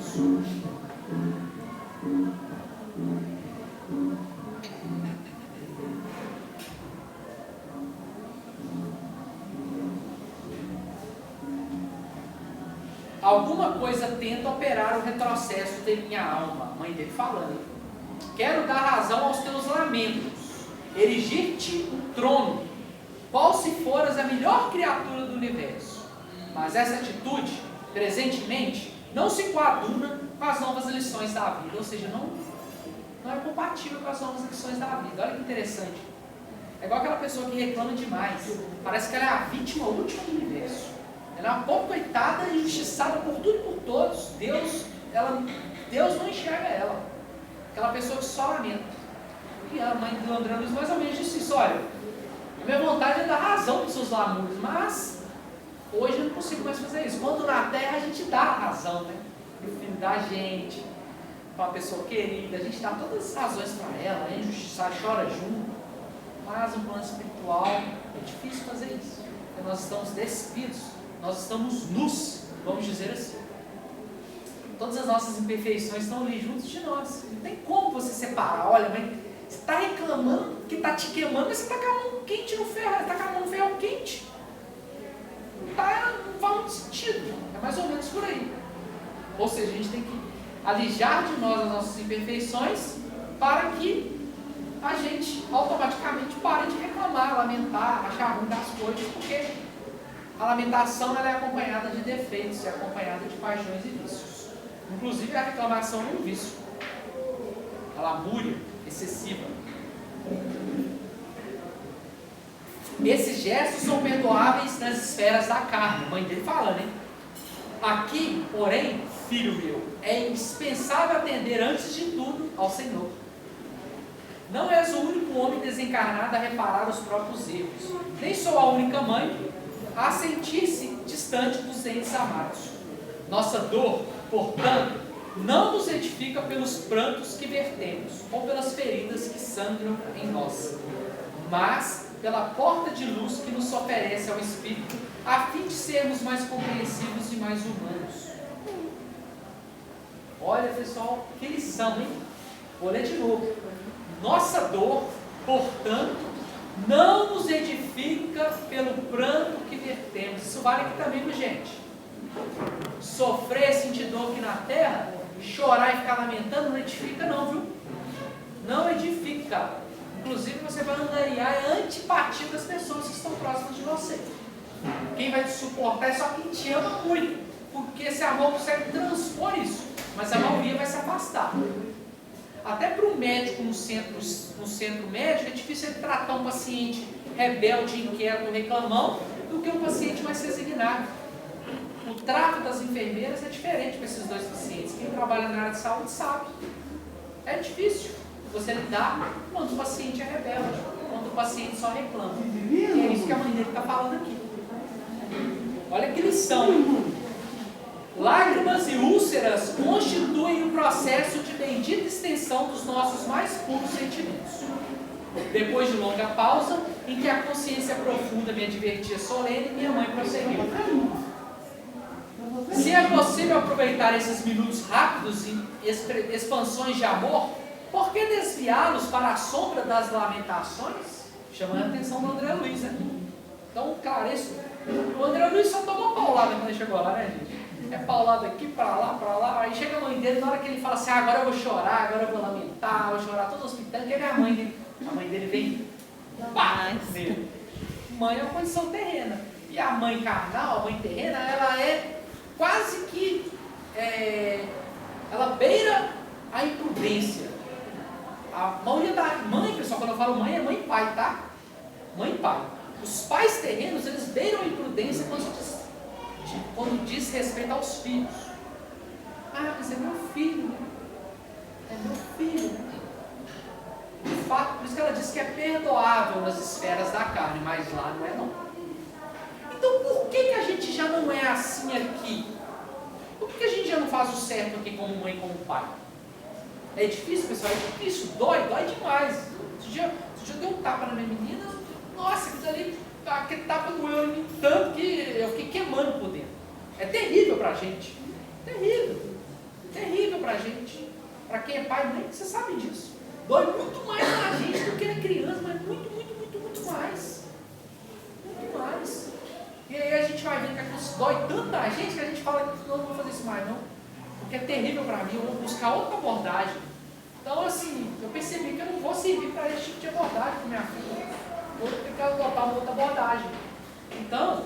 A: Alguma coisa tenta operar o retrocesso de minha alma. A mãe dele falando: quero dar razão aos teus lamentos, erigir-te um trono, qual se foras a melhor criatura do universo. Mas essa atitude, presentemente, não se coaduna com as novas lições da vida, ou seja, não é compatível com as novas lições da vida. Olha que interessante. É igual aquela pessoa que reclama demais, parece que ela é a vítima última do universo. Ela é uma pobre coitada, injustiçada por tudo e por todos. Deus não enxerga ela. Aquela pessoa que só lamenta. E a mãe do André Luiz mais ou menos disse isso: olha, a minha vontade é dar razão para os seus lamúrios, mas hoje eu não consigo mais fazer isso. Quando na terra a gente dá a razão, né? Para o filho da gente, para uma pessoa querida, a gente dá todas as razões para ela, é injustiçar, chora junto. Mas no plano espiritual é difícil fazer isso. Porque nós estamos despidos. Nós estamos nus, vamos dizer assim. Todas as nossas imperfeições estão ali juntos de nós. Não tem como você separar. Olha, mas você está reclamando que está te queimando, mas você está com a mão quente no ferro. Você está com a mão no ferro quente. Não faz muito sentido. É mais ou menos por aí. Ou seja, a gente tem que alijar de nós as nossas imperfeições para que a gente automaticamente pare de reclamar, lamentar, achar ruim das coisas, porque a lamentação, ela é acompanhada de defeitos, é acompanhada de paixões e vícios. Inclusive a reclamação é um vício. A lamúria excessiva. Esses gestos são perdoáveis nas esferas da carne. A mãe dele falando, hein? Aqui, porém, filho meu, é indispensável atender antes de tudo ao Senhor. Não és o único homem desencarnado a reparar os próprios erros. Nem sou a única mãe a sentir-se distante dos entes amados. Nossa dor, portanto, não nos edifica pelos prantos que vertemos, ou pelas feridas que sangram em nós, mas pela porta de luz que nos oferece ao Espírito, a fim de sermos mais compreensivos e mais humanos. Olha, pessoal, que lição, hein? Vou ler de novo. Nossa dor, portanto, Não nos edifica pelo pranto que vertemos. Isso vale aqui também, viu, gente? Sofrer, sentir dor aqui na terra, chorar e ficar lamentando, não edifica não, viu? Não edifica. Inclusive você vai angariar a antipatia das pessoas que estão próximas de você. Quem vai te suportar é só quem te ama muito, porque esse amor consegue transpor isso, mas a maioria vai se afastar. Até para um médico no centro médico, é difícil ele tratar um paciente rebelde, inquieto, reclamão, do que um paciente mais resignado. O trato das enfermeiras é diferente para esses dois pacientes. Quem trabalha na área de saúde sabe. É difícil você lidar quando o paciente é rebelde, quando o paciente só reclama. E é isso que a mãe dele está falando aqui. Olha que lição. Lágrimas e úlceras constituem o processo de bendita extensão dos nossos mais puros sentimentos. Depois de longa pausa, em que a consciência profunda me advertia solene, minha mãe prosseguiu. Se é possível aproveitar esses minutos rápidos e expansões de amor, por que desviá-los para a sombra das lamentações? Chamando a atenção do André Luiz, né? Então, claro, isso. O André Luiz só tomou paulada quando ele chegou lá, né, gente? É paulada aqui, pra lá. Aí chega a mãe dele, na hora que ele fala assim, agora eu vou chorar, agora eu vou lamentar, vou chorar todo o hospital, que é a mãe dele. A mãe dele vem, pá, nele. Mãe é uma condição terrena. E a mãe carnal, a mãe terrena, ela é quase que, ela beira a imprudência. A maioria da mãe, pessoal, quando eu falo mãe, é mãe e pai, tá? Mãe e pai. Os pais terrenos, eles beiram a imprudência quando diz respeito aos filhos. Ah, mas é meu filho, né? É meu filho, né? De fato, por isso que ela diz que é perdoável nas esferas da carne, mas lá não é não. Então por que a gente já não é assim aqui? Por que a gente já não faz o certo aqui como mãe e como pai? É difícil, pessoal, é difícil, dói demais. Esse dia eu dei um tapa na minha menina, nossa, aquele tapa doeu em mim tanto que eu fiquei queimando por dentro. É terrível pra gente. Terrível pra gente. Pra quem é pai e mãe, você sabe disso. Dói muito mais na gente do que na criança, mas muito mais. Muito mais. E aí a gente vai ver que aquilo dói tanto na gente que a gente fala que não vou fazer isso mais não. Porque é terrível para mim, eu vou buscar outra abordagem. Então assim, eu percebi que eu não vou servir para esse tipo de abordagem com minha filha. Vou ter que adotar uma outra abordagem. Então,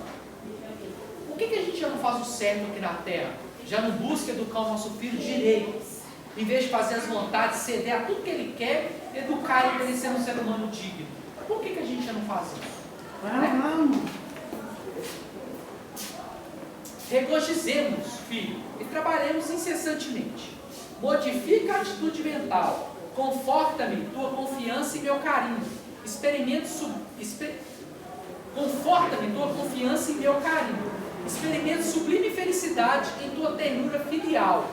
A: por que a gente já não faz o certo aqui na Terra? Já não busca educar o nosso filho direito? Em vez de fazer as vontades, ceder a tudo que ele quer, educar ele para ele ser um ser humano digno. Por que a gente já não faz isso? Regozijemos, filho, e trabalhemos incessantemente. Modifica a atitude mental. Conforta-me tua confiança e meu carinho. Conforta-me tua confiança e meu carinho. Experimento sublime felicidade em tua ternura filial.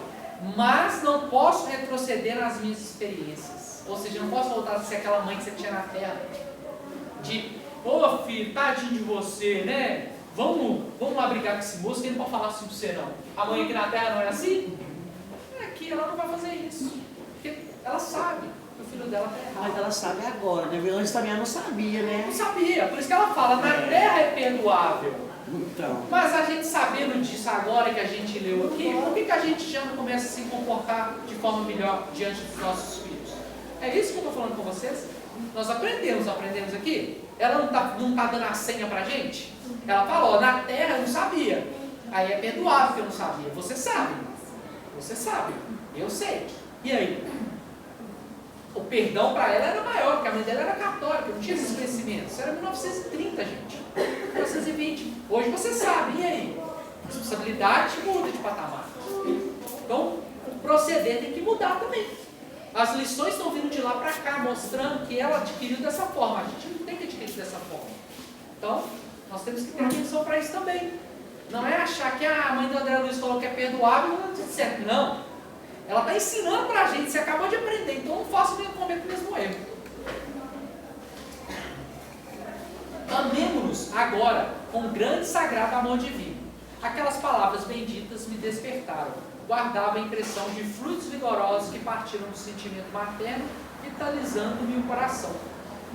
A: Mas não posso retroceder nas minhas experiências. Ou seja, não posso voltar a ser aquela mãe que você tinha na terra. De, ô filho, tadinho de você, né? Vamos lá brigar com esse moço, que ele não pode falar assim pra você não. A mãe aqui na terra não é assim? Aqui ela não vai fazer isso. Porque ela sabe que o filho dela está errado.
C: Mas ela sabe agora, né? Antes também ela não sabia, né?
A: Não sabia, por isso que ela fala, na terra é perdoável.
C: Então.
A: Mas a gente sabendo disso agora que a gente leu aqui, por que a gente já não começa a se comportar de forma melhor diante dos nossos filhos? É isso que eu estou falando com vocês. Nós aprendemos aqui. Ela não tá dando a senha pra gente? Ela falou, na terra eu não sabia. Aí é perdoável que eu não sabia. Você sabe. Eu sei. E aí? O perdão para ela era maior, porque a mãe dela era católica, não tinha esses conhecimentos. Isso era 1930, gente. 1920. Hoje você sabe. E aí? A responsabilidade muda de patamar. Então, o proceder tem que mudar também. As lições estão vindo de lá para cá, mostrando que ela adquiriu dessa forma. A gente não tem que adquirir dessa forma. Então, nós temos que ter atenção para isso também. Não é achar que a mãe do André Luiz falou que é perdoável e não é tudo certo. Não. Ela está ensinando para a gente, você acabou de aprender, então não faça o mesmo erro. Amemo-nos agora com grande e sagrado amor divino. Aquelas palavras benditas me despertaram. Guardava a impressão de fluidos vigorosos que partiram do sentimento materno, vitalizando-me o coração.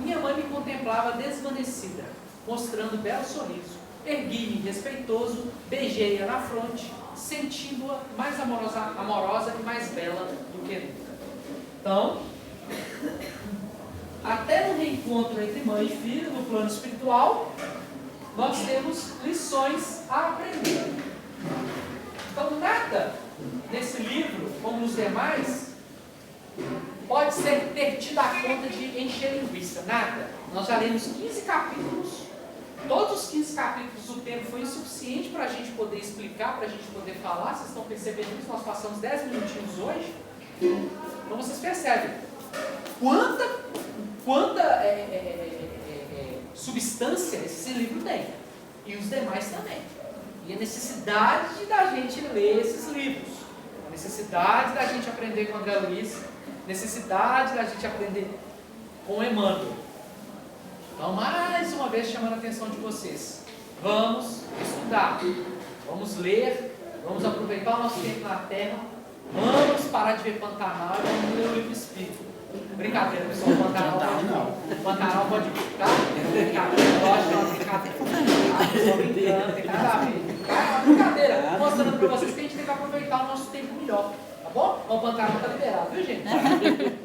A: Minha mãe me contemplava desvanecida, mostrando belo sorriso. Ergui-me respeitoso, beijei-a na fronte, sentindo-a mais amorosa e mais bela do que nunca. Então, até no reencontro entre mãe e filho, no plano espiritual, nós temos lições a aprender. Então, nada nesse livro, como nos demais, pode ter tido a conta de encher linguiça. Nada. Nós já lemos 15 capítulos. Todos os 15 capítulos, o tempo foi insuficiente para a gente poder explicar, para a gente poder falar. Vocês estão percebendo isso? Nós passamos 10 minutinhos hoje. Então vocês percebem quanta substância esse livro tem. E os demais também. E a necessidade da gente ler esses livros. A necessidade da gente aprender com André Luiz. Necessidade da gente aprender com Emmanuel. Então, mais uma vez, chamando a atenção de vocês. Vamos estudar. Vamos ler. Vamos aproveitar o nosso tempo na Terra. Vamos parar de ver Pantanal e vamos ler o livro Espírito. Brincadeira, pessoal. Pantanal pode ficar. Brincadeira, lógico, é uma brincadeira. Estou brincando, tem nada a ver. É uma brincadeira. Mostrando para vocês que a gente tem que aproveitar o nosso tempo melhor. Tá bom? O Pantanal está liberado, viu, gente?